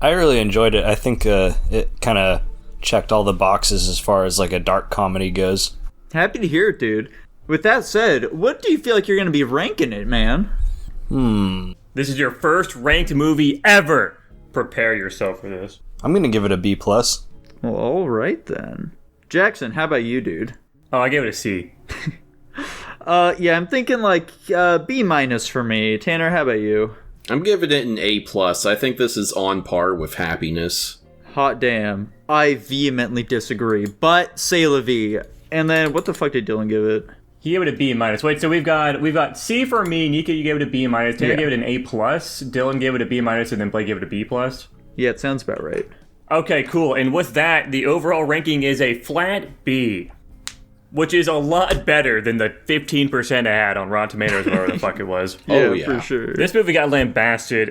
I really enjoyed it. I think it kind of checked all the boxes as far as like a dark comedy goes. Happy to hear it, dude. With that said, what do you feel like you're going to be ranking it, man? This is your first ranked movie ever. Prepare yourself for this. I'm gonna give it a B+. Well, alright then. Jackson, how about you, dude? Oh, I gave it a C. Yeah, I'm thinking like B- for me. Tanner, how about you? I'm giving it an A+. I think this is on par with Happiness. Hot damn. I vehemently disagree, but c'est la vie. And then, what the fuck did Dylan give it? He gave it a B-. Wait, so we've got C for me. Nika, you gave it a B-. Tanner gave it an A+. Dylan gave it a B-, and then Blake gave it a B+. Yeah, it sounds about right. Okay, cool. And with that, the overall ranking is a flat B, which is a lot better than the 15% I had on Rotten Tomatoes, or whatever the fuck it was. Oh, yeah. For sure. This movie got lambasted.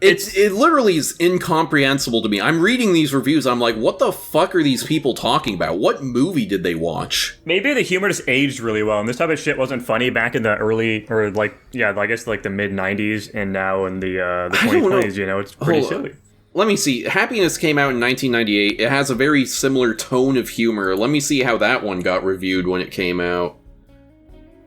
It literally is incomprehensible to me. I'm reading these reviews, I'm like, what the fuck are these people talking about? What movie did they watch? Maybe the humor just aged really well, and this type of shit wasn't funny back in the early, or like, yeah, I guess like the mid-90s, and now in the 2020s, it's pretty silly. Let me see. Happiness came out in 1998. It has a very similar tone of humor. Let me see how that one got reviewed when it came out.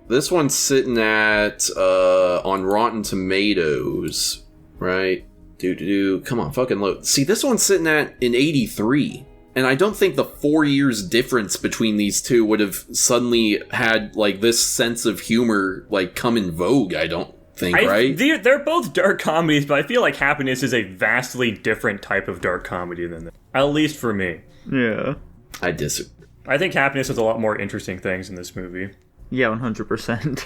This one's sitting at, on Rotten Tomatoes, right? Come on, fucking load. See, this one's sitting at an 83. And I don't think the 4 years difference between these two would have suddenly had, like, this sense of humor, like, come in vogue, I don't think, right? They're both dark comedies, but I feel like Happiness is a vastly different type of dark comedy than that. At least for me. Yeah. I disagree. I think Happiness has a lot more interesting things in this movie. Yeah, 100%.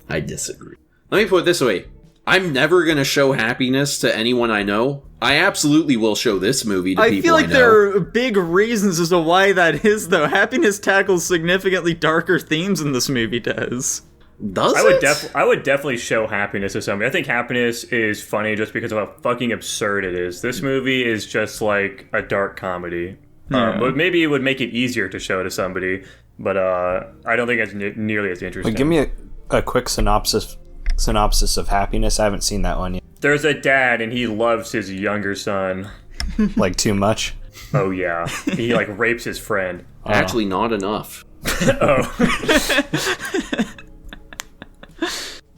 I disagree. Let me put it this way. I'm never going to show Happiness to anyone I know. I absolutely will show this movie to people I know. I feel like there are big reasons as to why that is, though. Happiness tackles significantly darker themes than this movie does. Does it? I would definitely show Happiness to somebody. I think Happiness is funny just because of how fucking absurd it is. This movie is just like a dark comedy. But maybe it would make it easier to show to somebody. But I don't think it's nearly as interesting. Give me a quick synopsis of Happiness. I haven't seen that one yet. There's a dad and he loves his younger son. Like too much? Oh yeah, he like rapes his friend. Actually, not enough.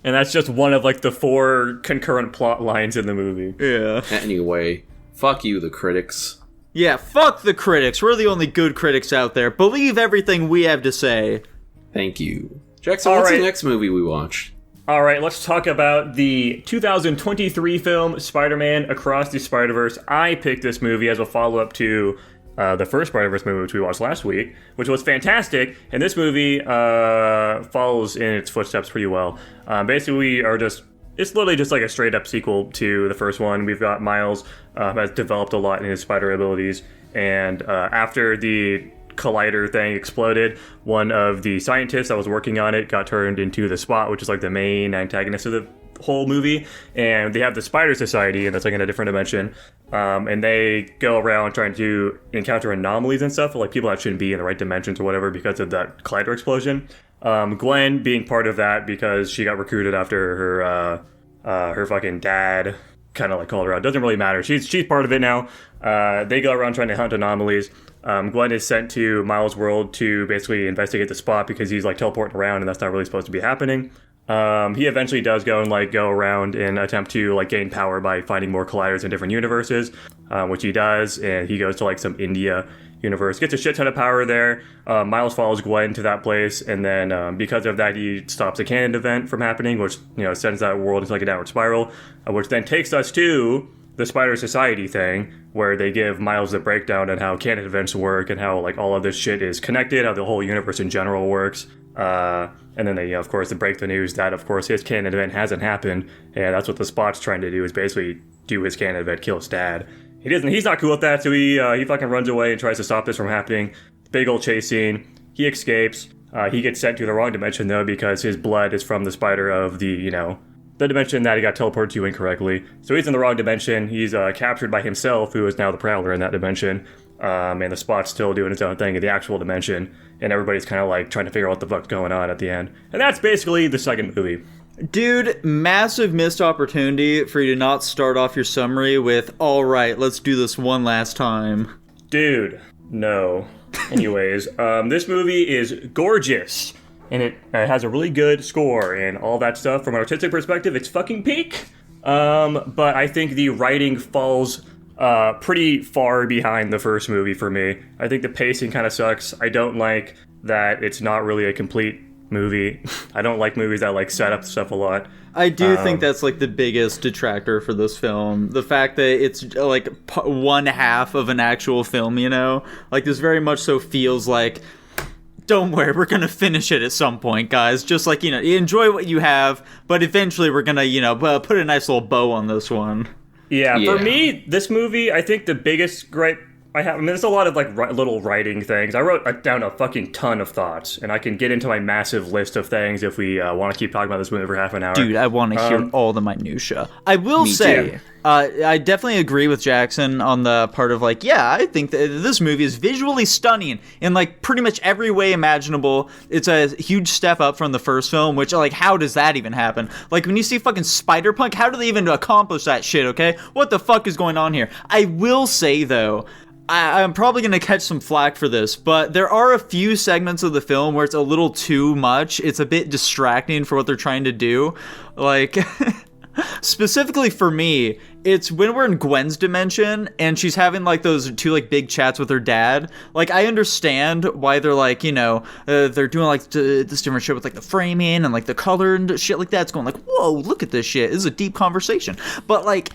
And that's just one of like the 4 concurrent plot lines in the movie. Yeah. Anyway, fuck you, the critics. Yeah, fuck the critics. We're the only good critics out there. Believe everything we have to say. Thank you. Jackson, what's the next movie we watched? All right, let's talk about the 2023 film Spider-Man Across the Spider-Verse. I picked this movie as a follow-up to the first Spider-Verse movie, which we watched last week, which was fantastic. And this movie follows in its footsteps pretty well. Basically, it's literally just like a straight-up sequel to the first one. We've got Miles has developed a lot in his spider abilities, and after the collider thing exploded, one of the scientists that was working on it got turned into the Spot, which is like the main antagonist of the whole movie, and they have the Spider Society, and that's like in a different dimension, and they go around trying to encounter anomalies and stuff, like people that shouldn't be in the right dimensions or whatever because of that collider explosion. Gwen being part of that because she got recruited after her fucking dad kind of like called her out. Doesn't really matter. She's part of it now. They go around trying to hunt anomalies. Gwen is sent to Miles' world to basically investigate the Spot because he's like teleporting around and that's not really supposed to be happening. He eventually does go around and attempt to like gain power by finding more colliders in different universes, which he does, and he goes to like some India universe, gets a shit ton of power there. Miles follows Gwen to that place, and then because of that, he stops a canon event from happening, which sends that world into like a downward spiral, which then takes us to the Spider Society thing, where they give Miles the breakdown on how canon events work and how like all of this shit is connected, how the whole universe in general works. And then they, of course, they break the news that, of course, his canon event hasn't happened, and that's what the Spot's trying to do, is basically do his canon event, kill his dad. He's not cool with that, so he fucking runs away and tries to stop this from happening. Big old chase scene. He escapes. He gets sent to the wrong dimension, though, because his blood is from the spider of the, the dimension that he got teleported to incorrectly. So he's in the wrong dimension. He's captured by himself, who is now the Prowler in that dimension. And the Spot's still doing its own thing in the actual dimension. And everybody's kind of like trying to figure out what the fuck's going on at the end. And that's basically the second movie. Dude, massive missed opportunity for you to not start off your summary with, all right, let's do this one last time. Dude, no. Anyways, this movie is gorgeous. And it has a really good score and all that stuff. From an artistic perspective, it's fucking peak. But I think the writing falls pretty far behind the first movie for me. I think the pacing kind of sucks. I don't like that it's not really a complete movie. I don't like movies that like set up stuff a lot. I do think that's like the biggest detractor for this film. The fact that it's like one half of an actual film, like this very much so feels like, don't worry, we're gonna finish it at some point, guys. Just like, you enjoy what you have, but eventually we're gonna, put a nice little bow on this one. Yeah, for me, this movie, I think the biggest gripe I have, there's a lot of like little writing things. I wrote down a fucking ton of thoughts, and I can get into my massive list of things if we want to keep talking about this movie for half an hour. Dude, I want to hear all the minutia. I will say, I definitely agree with Jackson on the part of like, yeah, I think that this movie is visually stunning in like pretty much every way imaginable. It's a huge step up from the first film, which like, how does that even happen? Like when you see fucking Spider-Punk, how do they even accomplish that shit, okay? What the fuck is going on here? I will say though, I'm probably going to catch some flack for this, but there are a few segments of the film where it's a little too much. It's a bit distracting for what they're trying to do. Like, specifically for me, it's when we're in Gwen's dimension and she's having like those two like big chats with her dad. Like, I understand why they're like, they're doing like this different shit with like the framing and like the color and shit like that. It's going like, whoa, look at this shit. This is a deep conversation. But like,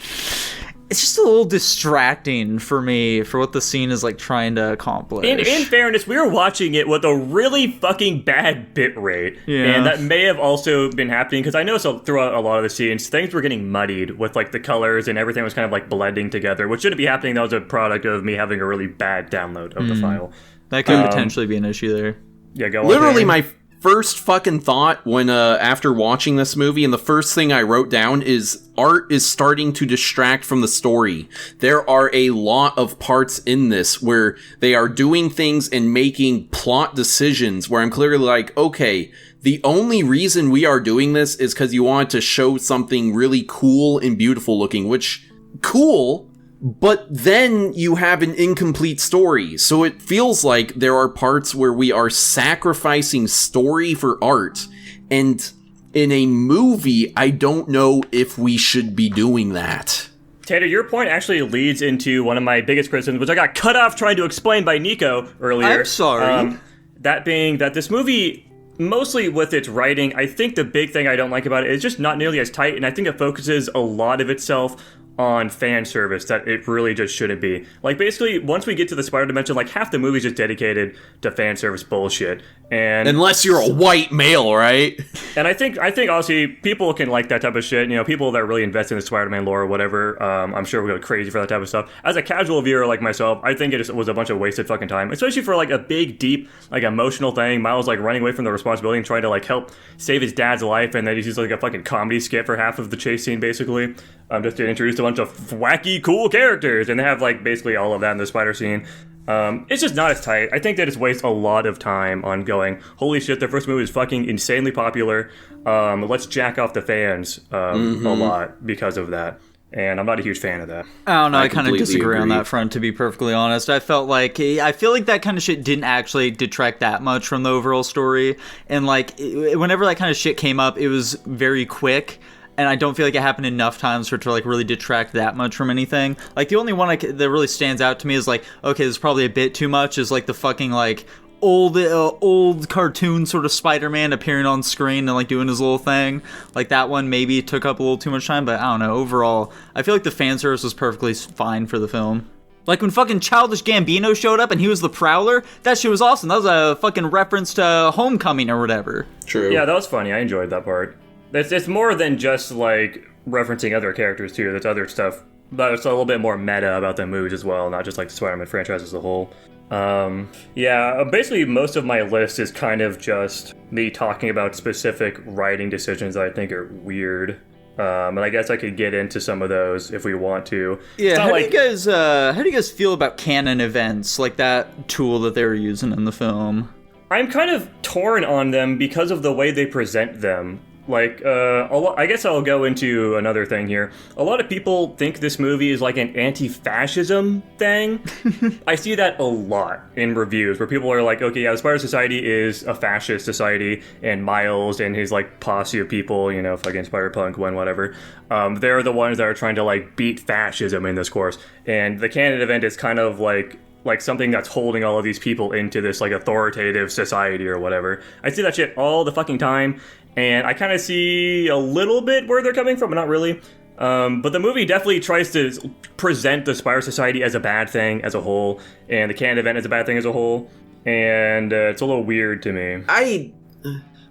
it's just a little distracting for me for what the scene is like trying to accomplish. In fairness, we were watching it with a really fucking bad bit rate. Yeah. And that may have also been happening because I know throughout a lot of the scenes, things were getting muddied with like the colors and everything was kind of like blending together, which shouldn't be happening. That was a product of me having a really bad download of the file. That could potentially be an issue there. Yeah, go on. Literally, my first fucking thought when after watching this movie, and the first thing I wrote down is art is starting to distract from the story. There are a lot of parts in this where they are doing things and making plot decisions where I'm clearly like, okay, the only reason we are doing this is because you wanted to show something really cool and beautiful looking, which cool, but then you have an incomplete story. So it feels like there are parts where we are sacrificing story for art. And in a movie, I don't know if we should be doing that. Tanner, your point actually leads into one of my biggest criticisms, which I got cut off trying to explain by Nico earlier. I'm sorry. That being that this movie, mostly with its writing, I think the big thing I don't like about it is just not nearly as tight, and I think it focuses a lot of itself on fan service that it really just shouldn't be. Like, basically, once we get to the spider dimension, like, half the movie's just dedicated to fan service bullshit. And unless you're a white male, right? And I think honestly, people can like that type of shit. You know, people that really invest in the Spider-Man lore or whatever, I'm sure we'll go crazy for that type of stuff. As a casual viewer like myself, I think it just was a bunch of wasted fucking time, especially for like a big, deep, like emotional thing. Miles like running away from the responsibility and trying to like help save his dad's life, and then he's just like a fucking comedy skit for half of the chase scene, basically. Just to introduce a bunch of wacky, cool characters, and they have like basically all of that in the spider scene. It's just not as tight. I think they just waste a lot of time on going, holy shit, their first movie is fucking insanely popular. Let's jack off the fans a lot because of that. And I'm not a huge fan of that. I don't know. I kind of completely disagree on agree. that front, to be perfectly honest. I feel like that kind of shit didn't actually detract that much from the overall story. And like, whenever that kind of shit came up, it was very quick. And I don't feel like it happened enough times for it to like really detract that much from anything. Like the only one that really stands out to me is like, okay, this is probably a bit too much, is like the fucking like old cartoon sort of Spider-Man appearing on screen and like doing his little thing. Like that one maybe took up a little too much time, but I don't know. Overall, I feel like the fan service was perfectly fine for the film. Like when fucking Childish Gambino showed up and he was the Prowler, that shit was awesome. That was a fucking reference to Homecoming or whatever. True. Yeah, that was funny. I enjoyed that part. It's more than just like referencing other characters too. There's other stuff, but it's a little bit more meta about the movies as well, not just like the Spider-Man franchise as a whole. Basically most of my list is kind of just me talking about specific writing decisions that I think are weird. And I guess I could get into some of those if we want to. Yeah, how do you guys feel about canon events, like that tool that they were using in the film? I'm kind of torn on them because of the way they present them. Like, I guess I'll go into another thing here. A lot of people think this movie is like an anti-fascism thing. I see that a lot in reviews where people are like, okay, yeah, the Spider Society is a fascist society, and Miles and his like posse of people, you know, fucking Spider-Punk, whatever, they're the ones that are trying to like beat fascism in this course. And the canon event is kind of like something that's holding all of these people into this like authoritative society or whatever. I see that shit all the fucking time. And I kind of see a little bit where they're coming from, but not really. But the movie definitely tries to present the Spider Society as a bad thing as a whole, and the canon event as a bad thing as a whole. And it's a little weird to me.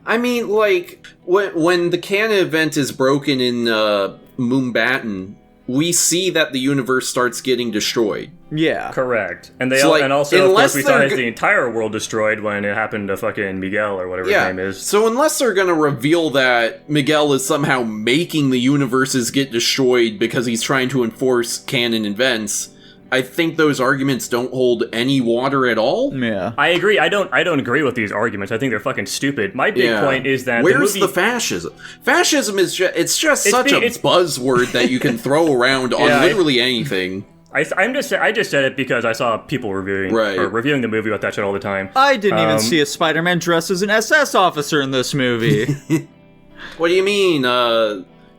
I mean, like, when the canon event is broken in Moonbatten, we see that the universe starts getting destroyed. Yeah. Correct. And So, also, of course, we saw the entire world destroyed when it happened to fucking Miguel or whatever his name is. So unless they're gonna reveal that Miguel is somehow making the universes get destroyed because he's trying to enforce canon events, I think those arguments don't hold any water at all. Yeah. I agree. I don't agree with these arguments. I think they're fucking stupid. My big point is that where's the fascism? Fascism is just such a buzzword that you can throw around on literally anything. I just said it because I saw people reviewing the movie with that shit all the time. I didn't even see a Spider-Man dressed as an SS officer in this movie. What do you mean?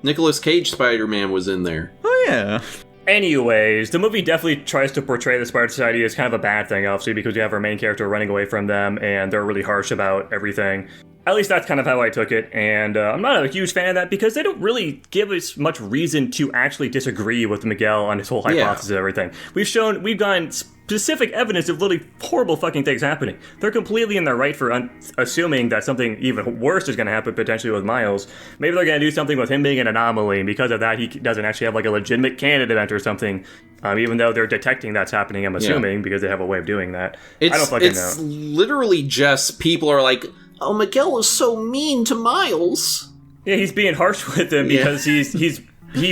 Nicolas Cage Spider-Man was in there. Oh yeah. Anyways, the movie definitely tries to portray the Spider Society as kind of a bad thing, obviously, because you have our main character running away from them, and they're really harsh about everything. At least that's kind of how I took it, and I'm not a huge fan of that because they don't really give us much reason to actually disagree with Miguel on his whole hypothesis of everything. We've gotten specific evidence of literally horrible fucking things happening. They're completely in their right for assuming that something even worse is going to happen potentially with Miles. Maybe they're going to do something with him being an anomaly, and because of that, he doesn't actually have like a legitimate canon event or something. Even though they're detecting that's happening, I'm assuming, because they have a way of doing that. I don't fucking know. It's literally just people are like, oh, Miguel is so mean to Miles. Yeah, he's being harsh with him because he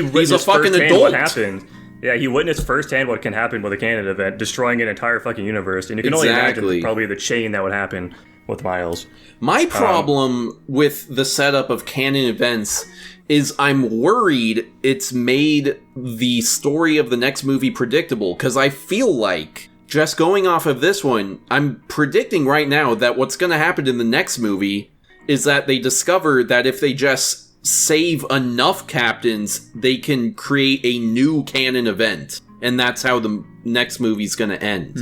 witnessed a fucking firsthand adult. what happened. Yeah, he witnessed firsthand what can happen with a canon event, destroying an entire fucking universe, and you can only imagine probably the chain that would happen. with Miles. My problem with the setup of canon events is I'm worried it's made the story of the next movie predictable, because I feel like, just going off of this one, I'm predicting right now that what's going to happen in the next movie is that they discover that if they just save enough captains, they can create a new canon event. And that's how the next movie's going to end.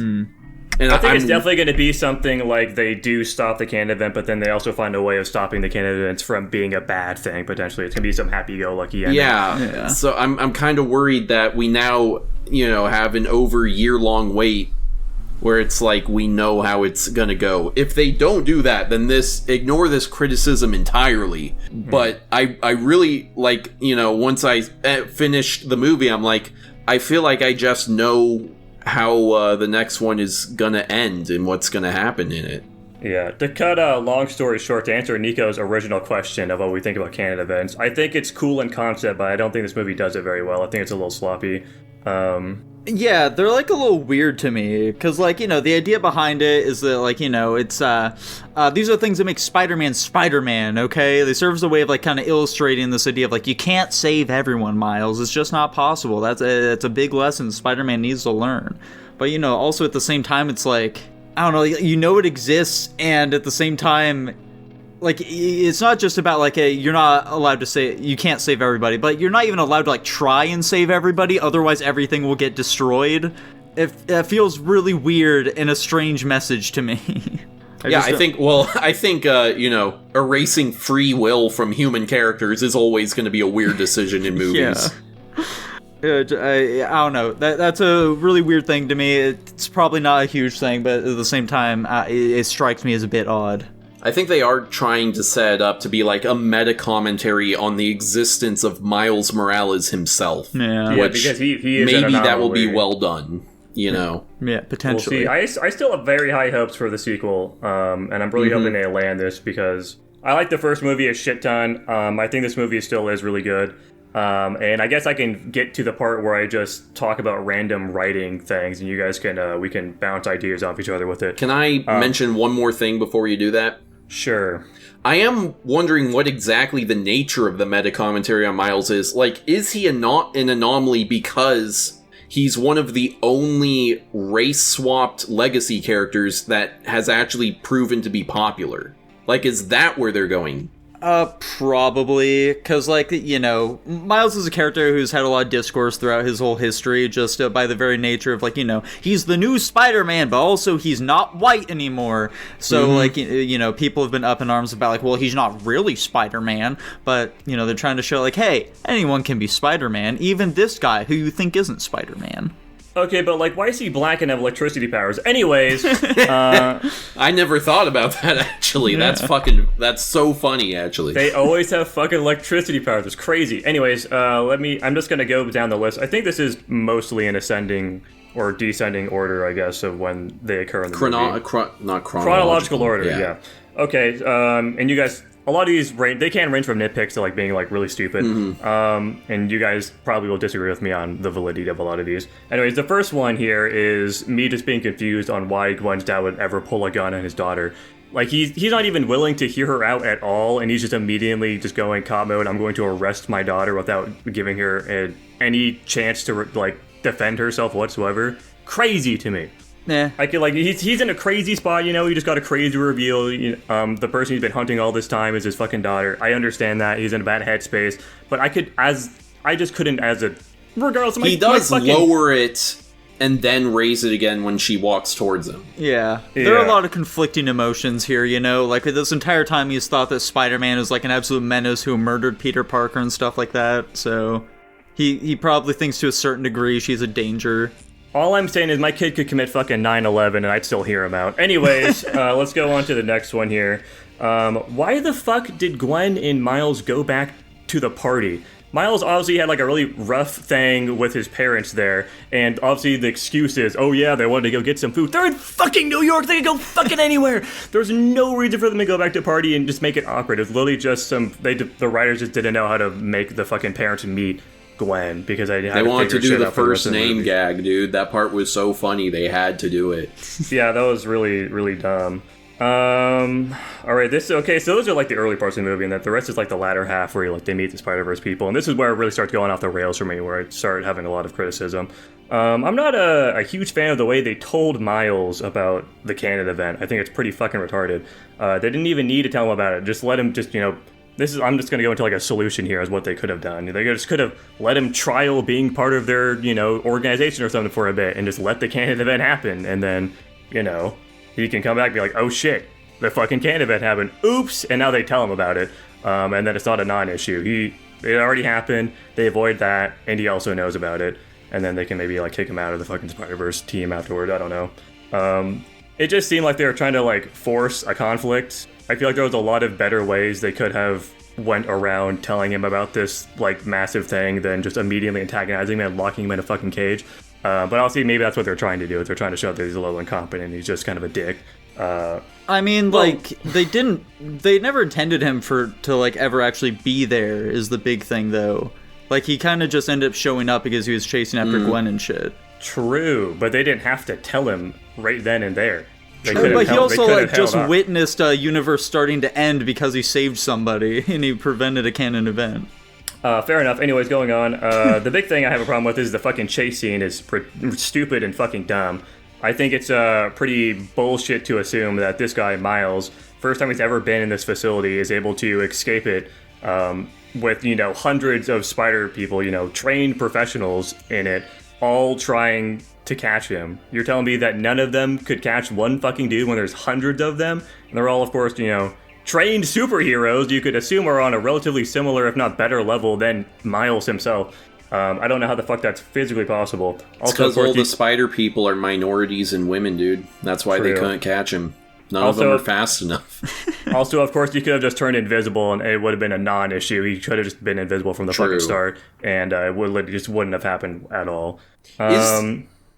And I think it's definitely going to be something like they do stop the canon event, but then they also find a way of stopping the canon events from being a bad thing, potentially. It's going to be some happy-go-lucky ending. Yeah. So I'm kind of worried that we now, have an over year-long wait where it's like we know how it's going to go. If they don't do that, then ignore this criticism entirely. But I really, once I finished the movie, I'm like, I feel like I just know how the next one is gonna end and what's gonna happen in it. Yeah, to cut a long story short, to answer Nico's original question of what we think about canon events, I think it's cool in concept, but I don't think this movie does it very well. I think it's a little sloppy. Yeah, they're a little weird to me, because the idea behind it is that it's these are things that make Spider-Man Spider-Man, okay? They serve as a way of kind of illustrating this idea of you can't save everyone, Miles. It's just not possible. That's a big lesson Spider-Man needs to learn. But also at the same time, it's I don't know, it exists, and at the same time, it's not just about you're not allowed to say you can't save everybody, but you're not even allowed to try and save everybody, otherwise everything will get destroyed. It feels really weird and a strange message to me. I think erasing free will from human characters is always going to be a weird decision in movies. I don't know. That's a really weird thing to me. It's probably not a huge thing, but at the same time, it strikes me as a bit odd. I think they are trying to set it up to be a meta commentary on the existence of Miles Morales himself. Yeah, because he is maybe that will be well done. Yeah, potentially. We'll see. I still have very high hopes for the sequel, and I'm really hoping they land this, because I like the first movie a shit ton. I think this movie still is really good. And I guess I can get to the part where I just talk about random writing things, and you guys can we can bounce ideas off each other with it. Can I mention one more thing before you do that? Sure. I am wondering what exactly the nature of the meta commentary on Miles is. Is he an anomaly because he's one of the only race-swapped legacy characters that has actually proven to be popular? Is that where they're going? Probably, because, Miles is a character who's had a lot of discourse throughout his whole history, just by the very nature of, he's the new Spider-Man, but also he's not white anymore. So, people have been up in arms about, well, he's not really Spider-Man, but, they're trying to show, hey, anyone can be Spider-Man, even this guy who you think isn't Spider-Man. Okay, but why is he black and have electricity powers? Anyways, I never thought about that, actually. Yeah. That's so funny, actually. They always have fucking electricity powers. It's crazy. Anyways, I'm just gonna go down the list. I think this is mostly in ascending or descending order, I guess, of when they occur in the movie. Not chronological. Chronological order, yeah. Okay, and you guys, a lot of these they can range from nitpicks to being really stupid. And you guys probably will disagree with me on the validity of a lot of these. Anyways, the first one here is me just being confused on why Gwen's dad would ever pull a gun on his daughter. He's not even willing to hear her out at all, and he's just immediately just going cop mode. I'm going to arrest my daughter without giving her any chance to defend herself whatsoever. Crazy to me. Yeah. I could he's in a crazy spot, he just got a crazy reveal. The person he's been hunting all this time is his fucking daughter. I understand that he's in a bad headspace, but I just couldn't regardless of he does lower it and then raise it again when she walks towards him. Yeah. There are a lot of conflicting emotions here, this entire time he's thought that Spider-Man is an absolute menace who murdered Peter Parker and stuff like that, so he probably thinks to a certain degree she's a danger. All I'm saying is my kid could commit fucking 9/11 and I'd still hear him out. Anyways, let's go on to the next one here. Why the fuck did Gwen and Miles go back to the party? Miles obviously had a really rough thing with his parents there, and obviously the excuse is, oh yeah, they wanted to go get some food. They're in fucking New York, they can go fucking anywhere! There's no reason for them to go back to party and just make it awkward. It's literally just the writers just didn't know how to make the fucking parents meet Gwen, because they wanted to do the first name gag, dude. That part was so funny, they had to do it. Yeah, that was really, really dumb. All right. Okay. So those are like the early parts of the movie, and then the rest is like the latter half where like they meet the Spider-Verse people, and this is where it really starts going off the rails for me, where I started having a lot of criticism. I'm not a huge fan of the way they told Miles about the Canada event. I think it's pretty fucking retarded. They didn't even need to tell him about it. Just let him I'm just going to go into like a solution here as what they could have done. They just could have let him trial being part of their, organization or something for a bit and just let the Canada event happen. And then, he can come back and be like, oh shit, the fucking Canada event happened. Oops. And now they tell him about it. And then it's not a non-issue. It already happened. They avoid that. And he also knows about it. And then they can maybe like kick him out of the fucking Spider-Verse team afterward. I don't know. It just seemed like they were trying to like force a conflict. I feel like there was a lot of better ways they could have went around telling him about this like massive thing than just immediately antagonizing him and locking him in a fucking cage. But obviously maybe that's what they're trying to do. They're trying to show that he's a little incompetent and he's just kind of a dick. I mean, they never intended him to like ever actually be there is the big thing though. Like he kind of just ended up showing up because he was chasing after Gwen and shit. True, but they didn't have to tell him right then and there. But he also like just witnessed a universe starting to end because he saved somebody and he prevented a canon event. Fair enough. Anyways, going on. The big thing I have a problem with is the fucking chase scene is stupid and fucking dumb. I think it's pretty bullshit to assume that this guy, Miles, first time he's ever been in this facility, is able to escape it with, hundreds of spider people, trained professionals in it, all trying to catch him. You're telling me that none of them could catch one fucking dude when there's hundreds of them? And they're all, of course, trained superheroes you could assume are on a relatively similar, if not better level than Miles himself. I don't know how the fuck that's physically possible. It's because all the spider people are minorities and women, dude. That's why they couldn't catch him. None of them are fast enough. Also, of course, he could have just turned invisible and it would have been a non-issue. He could have just been invisible from the fucking start and it just wouldn't have happened at all.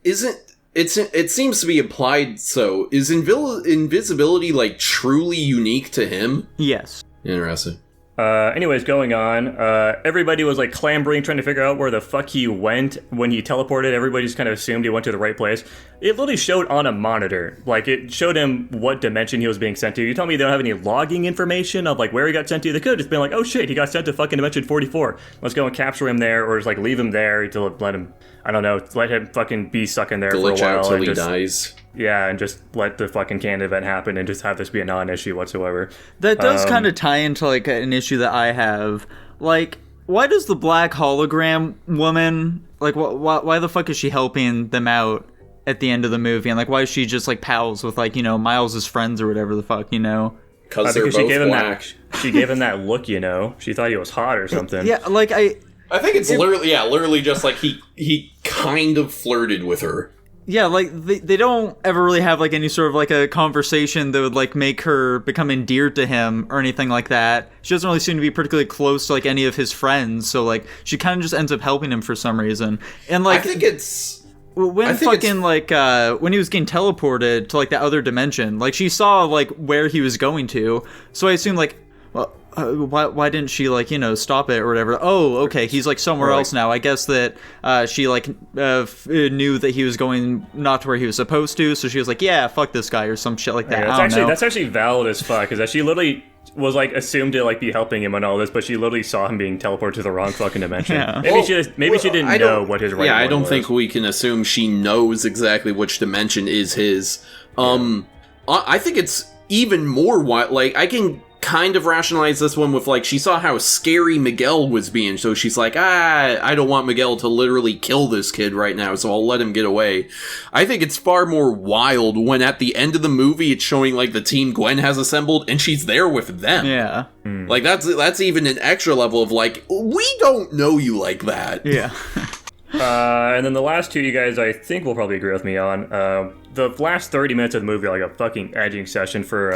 It seems to be implied, so is invisibility like truly unique to him? Yes. Interesting. Anyways, going on, everybody was like clambering, trying to figure out where the fuck he went when he teleported. Everybody just kind of assumed he went to the right place. It literally showed on a monitor. Like, it showed him what dimension he was being sent to. You tell me they don't have any logging information of like where he got sent to? They could have just been like, oh shit, he got sent to fucking dimension 44. Let's go and capture him there, or just like leave him there to let him, I don't know, let him fucking be stuck in there for a while. Out till he dies. Yeah, and just let the fucking canon event happen and just have this be a non-issue whatsoever. That does kind of tie into, like, an issue that I have. Like, why does the black hologram woman, like, why the fuck is she helping them out at the end of the movie? And, like, why is she just, like, pals with, like, Miles' friends or whatever the fuck, Because they're both black. She gave him that look, She thought he was hot or something. Yeah, like, I think it's literally just, like, he kind of flirted with her. Yeah, like, they don't ever really have, like, any sort of, like, a conversation that would, like, make her become endeared to him or anything like that. She doesn't really seem to be particularly close to, like, any of his friends, so, like, she kind of just ends up helping him for some reason. And, like, I think it's... when he was getting teleported to, like, that other dimension, like, she saw, like, where he was going to, so I assume, like, well, why didn't she, like, stop it or whatever? Oh, okay, he's, like, somewhere else now. I guess that she, like, knew that he was going not to where he was supposed to, so she was like, yeah, fuck this guy or some shit like that. Yeah, that's actually valid as fuck, is that she literally was, like, assumed to, like, be helping him and all this, but she literally saw him being teleported to the wrong fucking dimension. Yeah. Maybe she didn't know what his right I don't was. think we can assume she knows exactly which dimension is his. I think it's even more wild. Like, I can kind of rationalize this one with, like, she saw how scary Miguel was being, so she's like, I don't want Miguel to literally kill this kid right now, so I'll let him get away. I think it's far more wild when at the end of the movie it's showing, like, the team Gwen has assembled and she's there with them. Yeah. Like, that's even an extra level of, like, we don't know you like that. Yeah. And then the last two you guys, I think, will probably agree with me on. The last 30 minutes of the movie are like a fucking edging session for,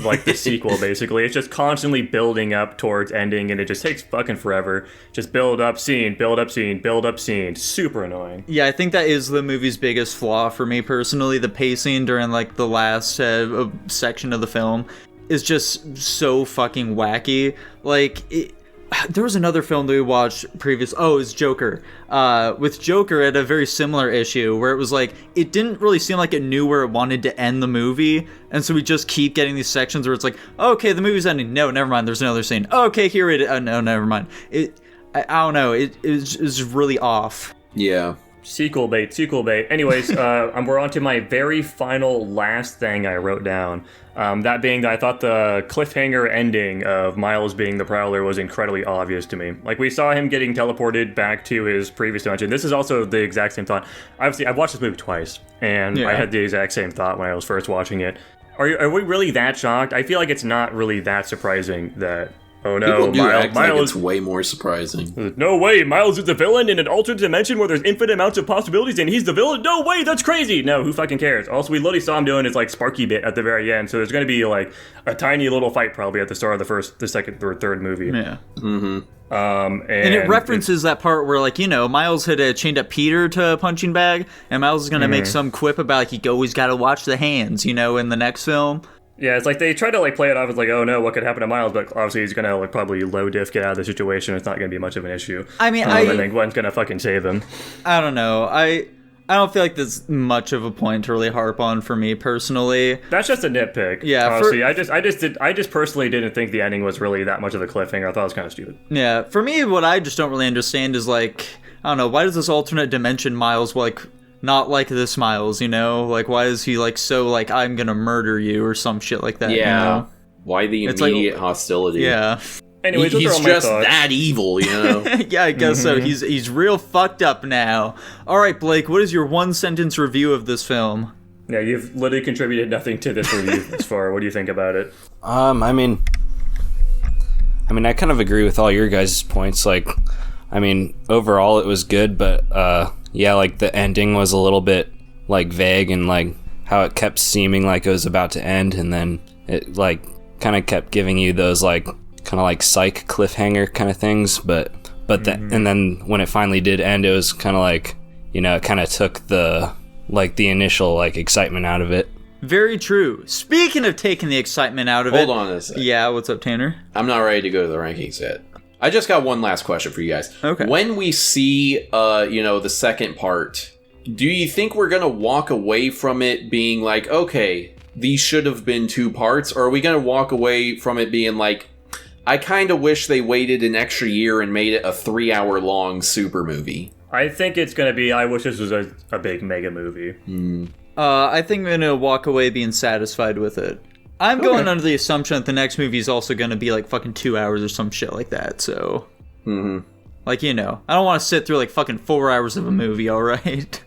like, the sequel, basically. It's just constantly building up towards ending, and it just takes fucking forever. Just build up scene, build up scene, build up scene. Super annoying. Yeah, I think that is the movie's biggest flaw for me personally. The pacing during, like, the last section of the film is just so fucking wacky. Like, there was another film that we watched previous. Oh, it was Joker. With Joker, it had a very similar issue where it was like it didn't really seem like it knew where it wanted to end the movie, and so we just keep getting these sections where it's like, oh, okay, the movie's ending. No, never mind. There's another scene. Oh, okay, here it. No, never mind. I don't know. It was really off. Yeah. Sequel bait. Anyways, we're on to my very final last thing I wrote down. That being that I thought the cliffhanger ending of Miles being the Prowler was incredibly obvious to me. Like, we saw him getting teleported back to his previous dimension. This is also the exact same thought. Obviously, I've watched this movie twice, and I had the exact same thought when I was first watching it. Are we really that shocked? I feel like it's not really that surprising that... Oh no, People do act like Miles... it's way more surprising. No way, Miles is the villain in an alternate dimension where there's infinite amounts of possibilities and he's the villain? No way, that's crazy! No, who fucking cares? Also, we literally saw him doing his, like, Sparky bit at the very end, so there's gonna be, like, a tiny little fight probably at the start of the second or third movie. Yeah. Mm-hmm. And it references that part where, like, you know, Miles had chained up Peter to a punching bag, and Miles is gonna make some quip about, like, you always gotta watch the hands, you know, in the next film. Yeah, it's like they try to, like, play it off as, like, oh no, what could happen to Miles, but obviously he's gonna, like, probably low diff get out of the situation. It's not gonna be much of an issue. I mean, and then Gwen's gonna fucking save him. I don't know. I don't feel like there's much of a point to really harp on for me personally. That's just a nitpick. Yeah, honestly, I just personally didn't think the ending was really that much of a cliffhanger. I thought it was kind of stupid. Yeah, for me, what I just don't really understand is, like, I don't know, why does this alternate dimension Miles, like, not like this Miles, you know? Like, why is he, like, so, like, I'm gonna murder you or some shit like that, yeah. you know? Why the immediate hostility? Yeah. Anyways, he's just that evil, you know? Yeah, I guess so. He's real fucked up now. Alright, Blake, what is your one-sentence review of this film? Yeah, you've literally contributed nothing to this review thus far. What do you think about it? I mean, I kind of agree with all your guys' points. Like, I mean, overall it was good, but, yeah, like, the ending was a little bit, like, vague, and, like, how it kept seeming like it was about to end, and then it, like, kind of kept giving you those, like, kind of like psych cliffhanger kind of things, but and then when it finally did end, it was kind of like, you know, it kind of took the initial, like, excitement out of it. Very true. Speaking of taking the excitement out of it... Hold on a second. Yeah, what's up, Tanner? I'm not ready to go to the rankings yet. I just got one last question for you guys. Okay. When we see, the second part, do you think we're going to walk away from it being like, okay, these should have been 2 parts? Or are we going to walk away from it being like, I kind of wish they waited an extra year and made it a 3-hour-long super movie? I think it's going to be, I wish this was a big mega movie. I think I'm going to walk away being satisfied with it. I'm going under the assumption that the next movie is also going to be like fucking 2 hours or some shit like that, so... Like, you know, I don't want to sit through like fucking 4 hours of a movie, alright?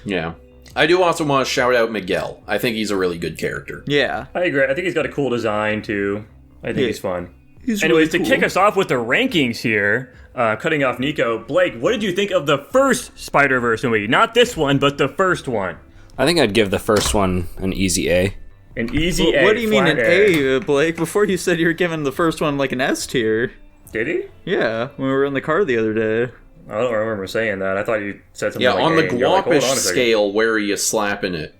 Yeah. I do also want to shout out Miguel. I think he's a really good character. Yeah. I agree. I think he's got a cool design, too. I think he's fun. He's Anyways, really to cool. kick us off with the rankings here, cutting off Nico, Blake, what did you think of the first Spider-Verse movie? Not this one, but the first one. I think I'd give the first one an easy A. An easy A. What do you mean flat an A, Blake? Before you said you were giving the first one like an S tier. Did he? Yeah, when we were in the car the other day. I don't remember saying that. I thought you said something Yeah, like on A, the and you're like, hold on Guapish a second. scale, where are you slapping it?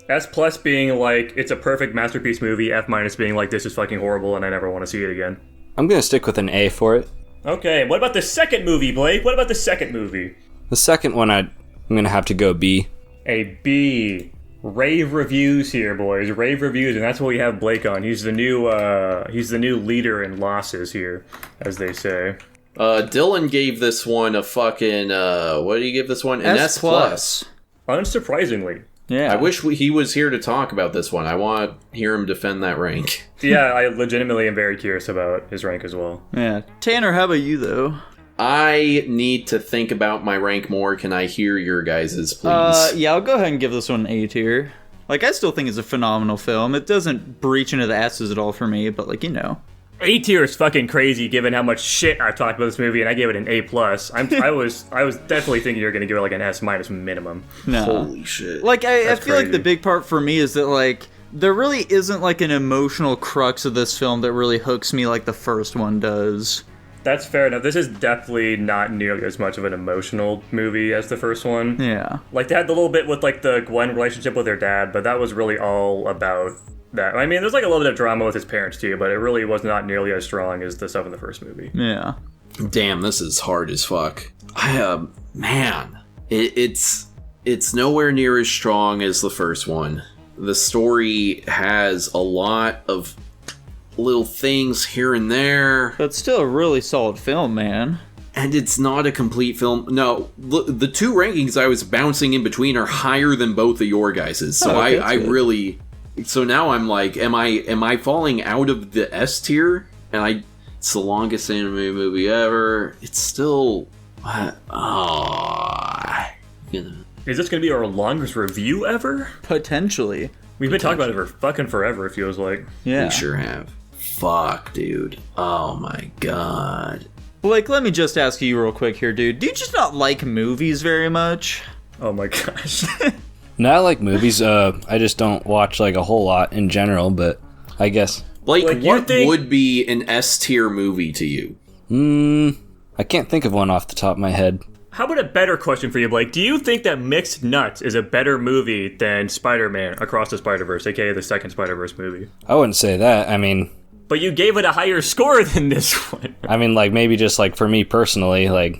S plus being like, it's a perfect masterpiece movie, F minus being like, this is fucking horrible and I never want to see it again. I'm gonna stick with an A for it. Okay, what about the second movie, Blake? What about the second movie? The second one, I'm gonna have to go B. A B. Rave reviews here, boys. Rave reviews, and that's what we have Blake on. He's the new leader in losses here, as they say. Dylan gave this one a fucking, what did he give this one? An S+. Unsurprisingly. Yeah. I wish he was here to talk about this one. I want to hear him defend that rank. Yeah, I legitimately am very curious about his rank as well. Yeah. Tanner, how about you, though? I need to think about my rank more. Can I hear your guys's, please? Yeah, I'll go ahead and give this one an A tier. Like, I still think it's a phenomenal film. It doesn't breach into the S's at all for me, but, like, you know. A tier is fucking crazy given how much shit I've talked about this movie, and I gave it an A+. I was definitely thinking you were going to give it like an S- minimum. No. Holy shit. Like, I That's feel like crazy. the big part for me is that, like, there really isn't, like, an emotional crux of this film that really hooks me like the first one does. That's fair enough. This is definitely not nearly as much of an emotional movie as the first one. Yeah. Like, they had the little bit with, like, the Gwen relationship with her dad, but that was really all about that. I mean, there's like a little bit of drama with his parents too, but it really was not nearly as strong as the stuff in the first movie. Yeah. Damn, this is hard as fuck. Man, it's nowhere near as strong as the first one. The story has a lot of little things here and there. But still a really solid film, man. And it's not a complete film. No, the two rankings I was bouncing in between are higher than both of your guys's. So okay, I really... So now I'm like, am I falling out of the S tier? And it's the longest anime movie ever. It's still... Is this going to be our longest review ever? Potentially. We've been talking about it for fucking forever, it feels like. Yeah. We sure have. Fuck, dude. Oh my god. Blake, let me just ask you real quick here, dude. Do you just not like movies very much? Oh my gosh. No, I like movies. I just don't watch like a whole lot in general, but I guess. Blake, Like, what would be an S tier movie to you? I can't think of one off the top of my head. How about a better question for you, Blake? Do you think that Mixed Nuts is a better movie than Spider-Man Across the Spider-Verse, aka the second Spider-Verse movie? I wouldn't say that. I mean, But you gave it a higher score than this one. like maybe just like for me personally, like.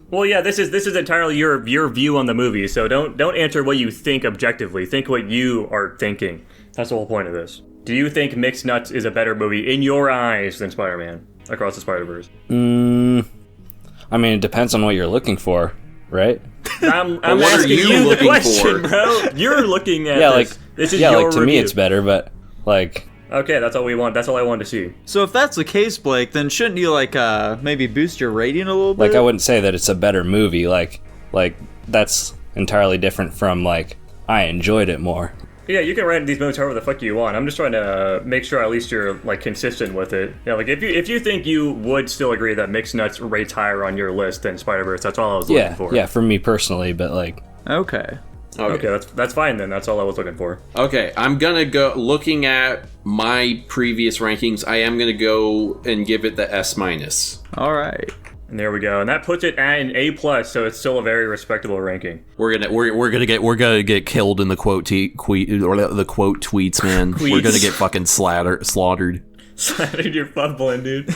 Well, yeah, this is entirely your view on the movie, so don't answer what you think objectively. Think what you are thinking. That's the whole point of this. Do you think Mixed Nuts is a better movie in your eyes than Spider-Man Across the Spider-Verse? I mean, it depends on what you're looking for, right? I'm what are asking you you the looking question, for? bro. You're looking at Yeah, this. like This is yeah, your like to review. me it's better, but like Okay, that's all we want. That's all I wanted to see. So if that's the case, Blake, then shouldn't you like maybe boost your rating a little bit? I wouldn't say that it's a better movie. Like that's entirely different from like I enjoyed it more. Yeah, you can rate these movies however the fuck you want. I'm just trying to make sure at least you're like consistent with it. Yeah, like if you think you would still agree that Mixed Nuts rates higher on your list than Spider-Verse, that's all I was looking for. Yeah, for me personally, but like Okay. Okay, that's fine then. That's all I was looking for. Okay, I'm gonna go, looking at my previous rankings, I am gonna go and give it the S minus. All right. And there we go. And that puts it at an A+, so it's still a very respectable ranking. We're gonna get killed in the quote tweets, man. We're gonna get fucking slaughtered. Slattered your bubbling, dude.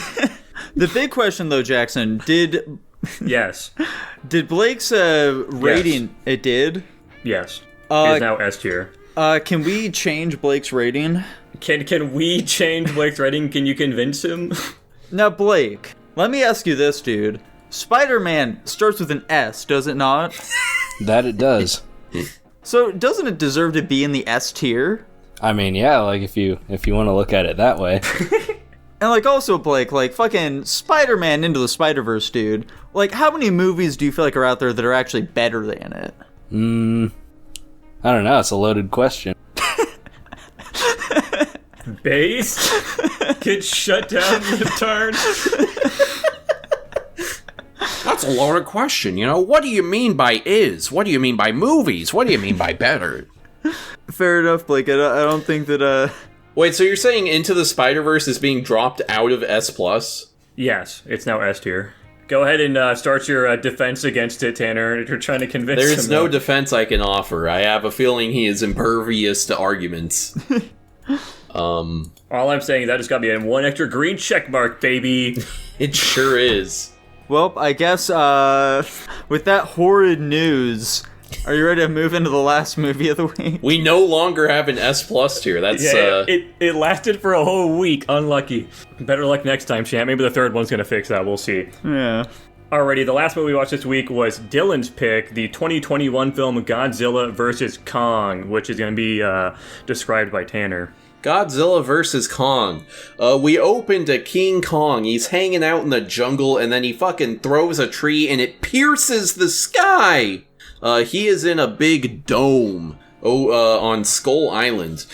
The big question though, Jackson, did Yes. Blake's rating Yes. it did? Yes. It's now S tier. Can we change Blake's rating? Can we change Blake's rating? Can you convince him? Now, Blake, let me ask you this, dude. Spider-Man starts with an S, does it not? that it does. So doesn't it deserve to be in the S tier? I mean, yeah, like if you want to look at it that way. And like also, Blake, like fucking Spider-Man Into the Spider-Verse, dude. Like how many movies do you feel like are out there that are actually better than it? I don't know, it's a loaded question. Base? Get shut down, Liptard. That's a loaded question, you know? What do you mean by is? What do you mean by movies? What do you mean by better? Fair enough, Blake. I don't think that, Wait, so you're saying Into the Spider-Verse is being dropped out of S+? Yes, it's now S tier. Go ahead and start your defense against it, Tanner. If you're trying to convince him. There's no defense I can offer. I have a feeling he is impervious to arguments. All I'm saying is that just got me in one extra green check mark, baby. It sure is. Well, I guess, with that horrid news, are you ready to move into the last movie of the week? We no longer have an S+ tier. That's, It lasted for a whole week. Unlucky. Better luck next time, champ. Maybe the third one's gonna fix that. We'll see. Yeah. Alrighty, the last movie we watched this week was Dylan's pick, the 2021 film Godzilla vs. Kong, which is going to be described by Tanner. Godzilla vs. Kong. We opened to King Kong. He's hanging out in the jungle, and then he fucking throws a tree, and it pierces the sky! He is in a big dome on Skull Island.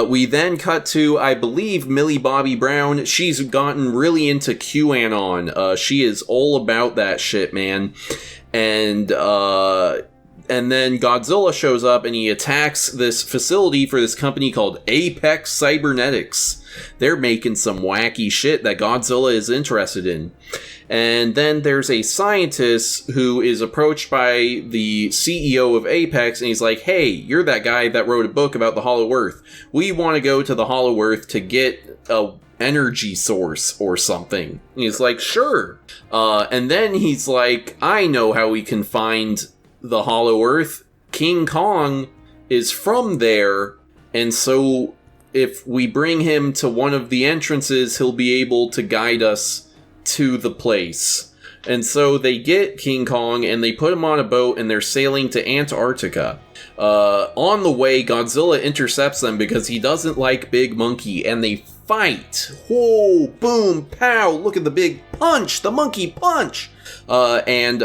We then cut to, I believe, Millie Bobby Brown. She's gotten really into QAnon. She is all about that shit, man. And then Godzilla shows up and he attacks this facility for this company called Apex Cybernetics. They're making some wacky shit that Godzilla is interested in. And then there's a scientist who is approached by the CEO of Apex, and he's like, hey, you're that guy that wrote a book about the Hollow Earth. We want to go to the Hollow Earth to get a energy source or something. And he's like, sure. And then he's like, I know how we can find the Hollow Earth. King Kong is from there, and so if we bring him to one of the entrances, he'll be able to guide us to the place. And so they get King Kong and they put him on a boat and they're sailing to Antarctica. On the way, Godzilla intercepts them because he doesn't like Big Monkey, and they fight. Whoa, boom, pow, look at the big punch, the monkey punch. And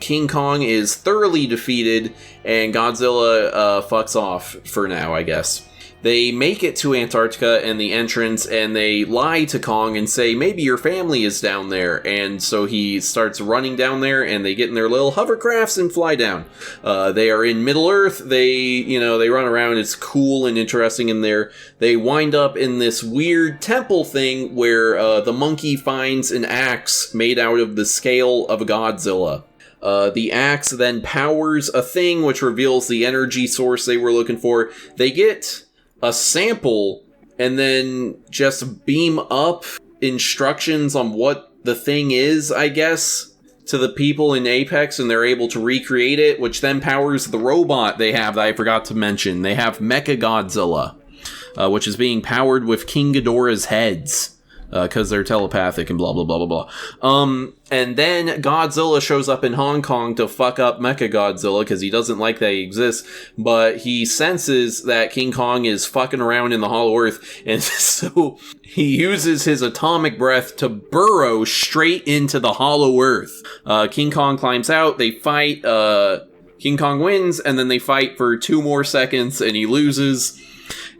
King Kong is thoroughly defeated, and Godzilla fucks off for now, I guess. They make it to Antarctica and the entrance, and they lie to Kong and say, maybe your family is down there. And so he starts running down there, and they get in their little hovercrafts and fly down. They are in Middle Earth. They run around. It's cool and interesting in there. They wind up in this weird temple thing where the monkey finds an axe made out of the scale of a Godzilla. The axe then powers a thing which reveals the energy source they were looking for. They get a sample and then just beam up instructions on what the thing is, I guess, to the people in Apex, and they're able to recreate it, which then powers the robot they have that I forgot to mention. They have Mechagodzilla, which is being powered with King Ghidorah's heads. Because they're telepathic and blah, blah, blah, blah, blah. And then Godzilla shows up in Hong Kong to fuck up Mechagodzilla because he doesn't like that he exists, but he senses that King Kong is fucking around in the Hollow Earth, and so he uses his atomic breath to burrow straight into the Hollow Earth. King Kong climbs out, they fight, King Kong wins, and then they fight for 2 more seconds, and he loses.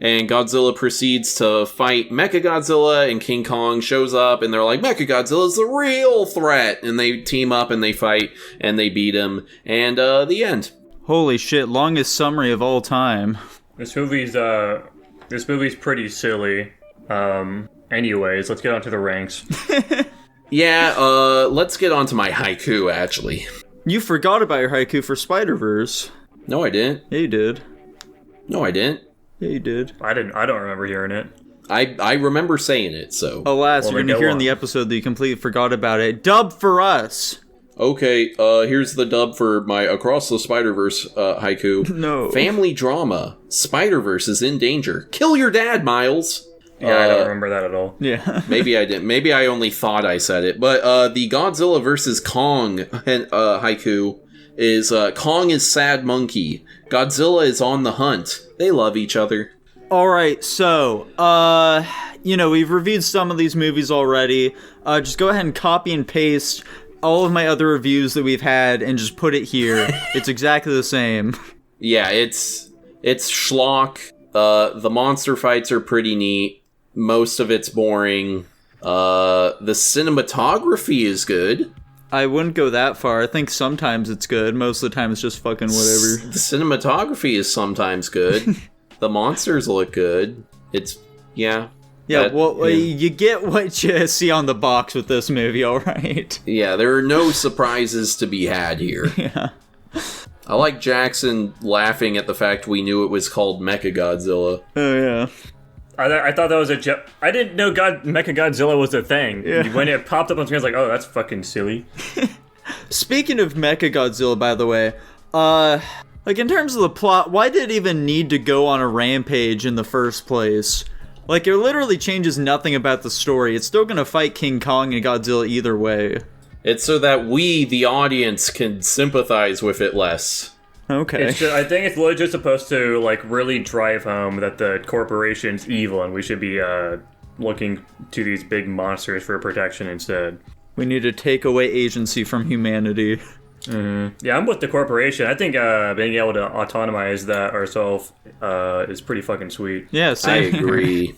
And Godzilla proceeds to fight Mechagodzilla, and King Kong shows up, and they're like, Mechagodzilla's the real threat! And they team up, and they fight, and they beat him, and the end. Holy shit, longest summary of all time. This movie's pretty silly. Anyways, let's get on to the ranks. Yeah, let's get on to my haiku, actually. You forgot about your haiku for Spider-Verse. No, I didn't. Yeah, you did. No, I didn't. Yeah, you did. I don't remember hearing it. I remember saying it, so. Alas, Well, you're going to hear in the episode that you completely forgot about it. Dub for us! Okay, here's the dub for my Across the Spider-Verse haiku. No. Family drama. Spider-Verse is in danger. Kill your dad, Miles! Yeah, I don't remember that at all. Yeah. Maybe I didn't. Maybe I only thought I said it. But the Godzilla vs. Kong haiku is Kong is sad monkey. Godzilla is on the hunt. They love each other. Alright, so, we've reviewed some of these movies already. Just go ahead and copy and paste all of my other reviews that we've had and just put it here. It's exactly the same. Yeah, it's schlock. The monster fights are pretty neat. Most of it's boring. The cinematography is good. I wouldn't go that far. I think sometimes it's good. Most of the time it's just fucking whatever. The cinematography is sometimes good. The monsters look good. It's, yeah. Yeah, you get what you see on the box with this movie, alright? Yeah, there are no surprises to be had here. Yeah. I like Jackson laughing at the fact we knew it was called Mechagodzilla. Oh, yeah. I thought that was a joke. I didn't know Mechagodzilla was a thing. Yeah. When it popped up on screen, I was like, oh, that's fucking silly. Speaking of Mechagodzilla, by the way, in terms of the plot, why did it even need to go on a rampage in the first place? Like, it literally changes nothing about the story. It's still gonna fight King Kong and Godzilla either way. It's so that we, the audience, can sympathize with it less. Okay. I think it's literally just supposed to, really drive home that the corporation's evil and we should be looking to these big monsters for protection instead. We need to take away agency from humanity. Mm-hmm. Yeah, I'm with the corporation. I think being able to autonomize that ourselves is pretty fucking sweet. Yeah, same. I agree.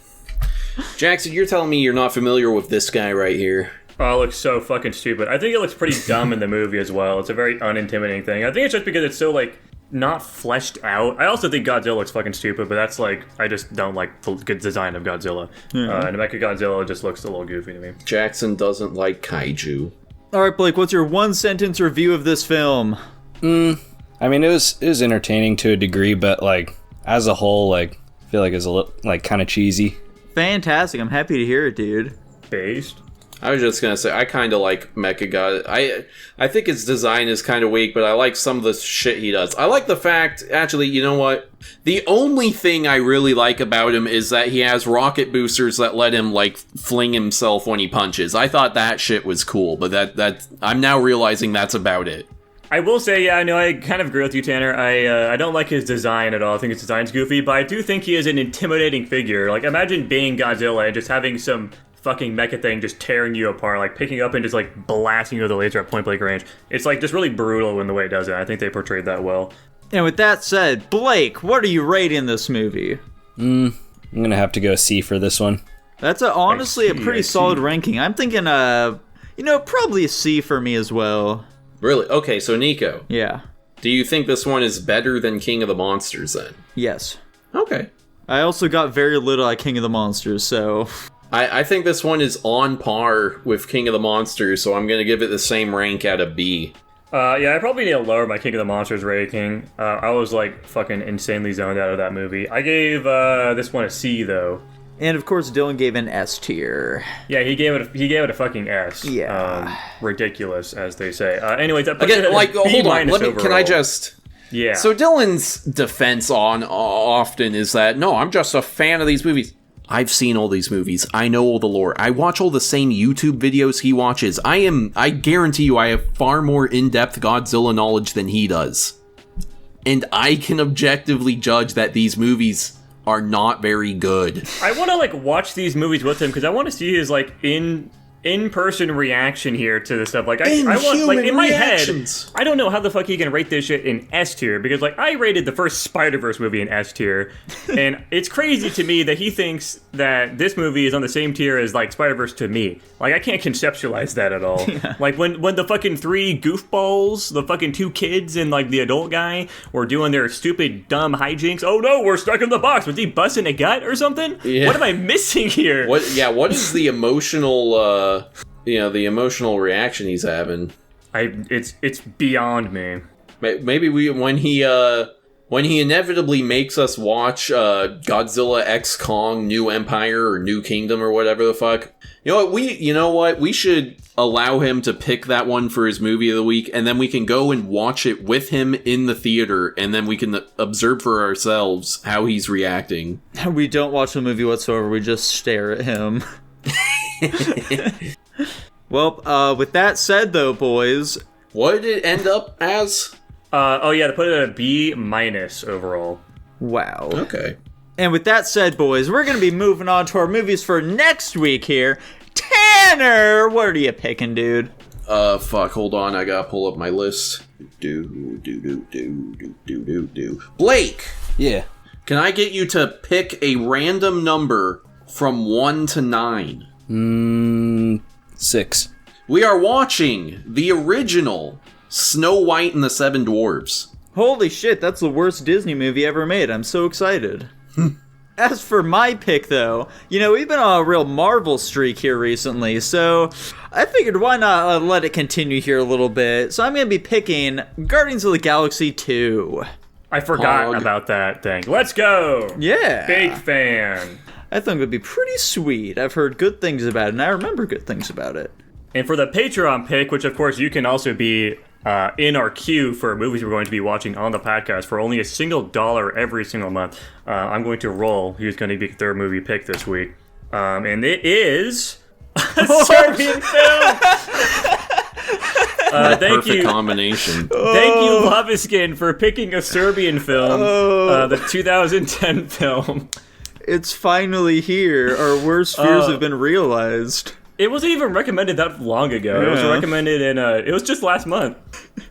Jackson, you're telling me you're not familiar with this guy right here. Oh, it looks so fucking stupid. I think it looks pretty dumb in the movie as well. It's a very unintimidating thing. I think it's just because it's so, not fleshed out. I also think Godzilla looks fucking stupid, but that's like, I just don't like the good design of Godzilla. And Mechagodzilla just looks a little goofy to me. Jackson doesn't like kaiju. All right, Blake, what's your one-sentence review of this film? I mean, it was entertaining to a degree, but like as a whole, like I feel like it's a little like kind of cheesy. Fantastic. I'm happy to hear it, dude. Based. I was just gonna say, I kind of like Mechagodzilla. I think his design is kind of weak, but I like some of the shit he does. I like the fact, actually, you know what? The only thing I really like about him is that he has rocket boosters that let him, like, fling himself when he punches. I thought that shit was cool, but that I'm now realizing that's about it. I will say, yeah, no, I kind of agree with you, Tanner. I don't like his design at all. I think his design's goofy, but I do think he is an intimidating figure. Like, imagine being Godzilla and just having some fucking mecha thing just tearing you apart, like picking up and just like blasting you with a laser at point blank range. It's like just really brutal in the way it does it. I think they portrayed that well. And with that said, Blake, what are you rating this movie? I'm gonna have to go C for this one. That's honestly a pretty solid ranking. I'm thinking, probably a C for me as well. Really? Okay, so Nico. Yeah. Do you think this one is better than King of the Monsters then? Yes. Okay. I also got very little at King of the Monsters, so... I think this one is on par with King of the Monsters, so I'm going to give it the same rank at a B. Yeah, I probably need to lower my King of the Monsters rating. I was like fucking insanely zoned out of that movie. I gave this one a C though. And of course, Dylan gave an S tier. Yeah, he gave it a fucking S. Yeah. Ridiculous, as they say. Anyways, that Again, like, hold on. Can I just... Yeah. So Dylan's defense often is that, no, I'm just a fan of these movies. I've seen all these movies. I know all the lore. I watch all the same YouTube videos he watches. I guarantee you I have far more in-depth Godzilla knowledge than he does. And I can objectively judge that these movies are not very good. I want to like watch these movies with him because I want to see his like in-person reaction here to this stuff. Like I want, like, in my head, I don't know how the fuck he can rate this shit in S tier, because like I rated the first Spider-Verse movie in S tier, and it's crazy to me that he thinks that this movie is on the same tier as like Spider-Verse to me. Like I can't conceptualize that at all. Yeah. Like when the fucking three goofballs, the fucking two kids and like the adult guy were doing their stupid dumb hijinks. Oh no, we're stuck in the box. Was he busting a gut or something? Yeah. What am I missing here? What is the emotional the emotional reaction he's having? It's beyond me. Maybe when he inevitably makes us watch Godzilla X Kong New Empire or New Kingdom or whatever the fuck. You know what? We should allow him to pick that one for his movie of the week, and then we can go and watch it with him in the theater, and then we can observe for ourselves how he's reacting. We don't watch the movie whatsoever. We just stare at him. Well, with that said, though, boys, what did it end up as? To put it at a B- overall. Wow. Okay. And with that said, boys, we're going to be moving on to our movies for next week here. Tanner, what are you picking, dude? Fuck, hold on, I gotta pull up my list. Blake! Yeah. Can I get you to pick a random number from 1 to 9? 6. We are watching the original Snow White and the Seven Dwarfs. Holy shit, that's the worst Disney movie ever made. I'm so excited. As for my pick, though, we've been on a real Marvel streak here recently, so I figured why not let it continue here a little bit. So I'm going to be picking Guardians of the Galaxy 2. I forgot about that thing. Let's go! Yeah! Big fan. I think it would be pretty sweet. I've heard good things about it, and I remember good things about it. And for the Patreon pick, which of course you can also be in our queue for movies we're going to be watching on the podcast for only $1 every single month, I'm going to roll who's going to be their movie pick this week. And it is a Serbian film! Perfect combination. Thank you, Laviskin, for picking a Serbian film, the 2010 film. It's finally here. Our worst fears have been realized. It wasn't even recommended that long ago. Yeah. It was recommended it was just last month.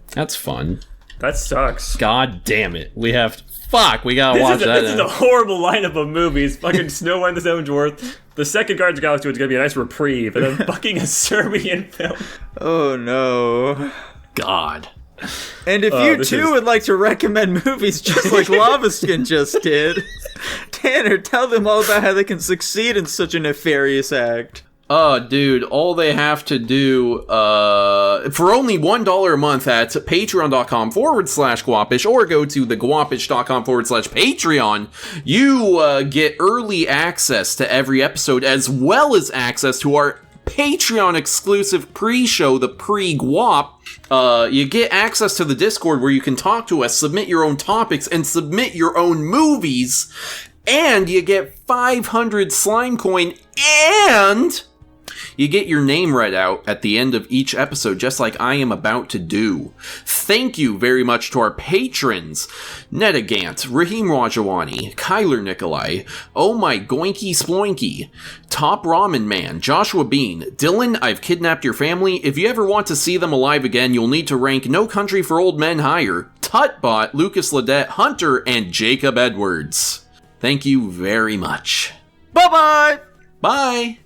That's fun. That sucks. God damn it. We gotta watch that. This is a horrible lineup of movies. Fucking Snow White and the Seven Dwarfs. The second Guardians of the Galaxy was gonna be a nice reprieve, and then fucking a Serbian film. Oh no. God. And if you this too is- would like to recommend movies just like Lava Skin just did, Tanner, tell them all about how they can succeed in such a nefarious act. Dude, all they have to do, for only $1 a month at patreon.com/Guapish, or go to theguapish.com/Patreon, you get early access to every episode, as well as access to our Patreon exclusive pre-show, the Pre-Guap. You get access to the Discord where you can talk to us, submit your own topics, and submit your own movies. And you get 500 slime coin, and you get your name read out at the end of each episode, just like I am about to do. Thank you very much to our patrons: Netta Gant, Raheem Rajawani, Kyler Nikolai, Oh My Goinky Sploinky, Top Ramen Man, Joshua Bean, Dylan, I've Kidnapped Your Family. If you ever want to see them alive again, you'll need to rank No Country for Old Men higher, Tutbot, Lucas Ledette, Hunter, and Jacob Edwards. Thank you very much. Bye-bye! Bye!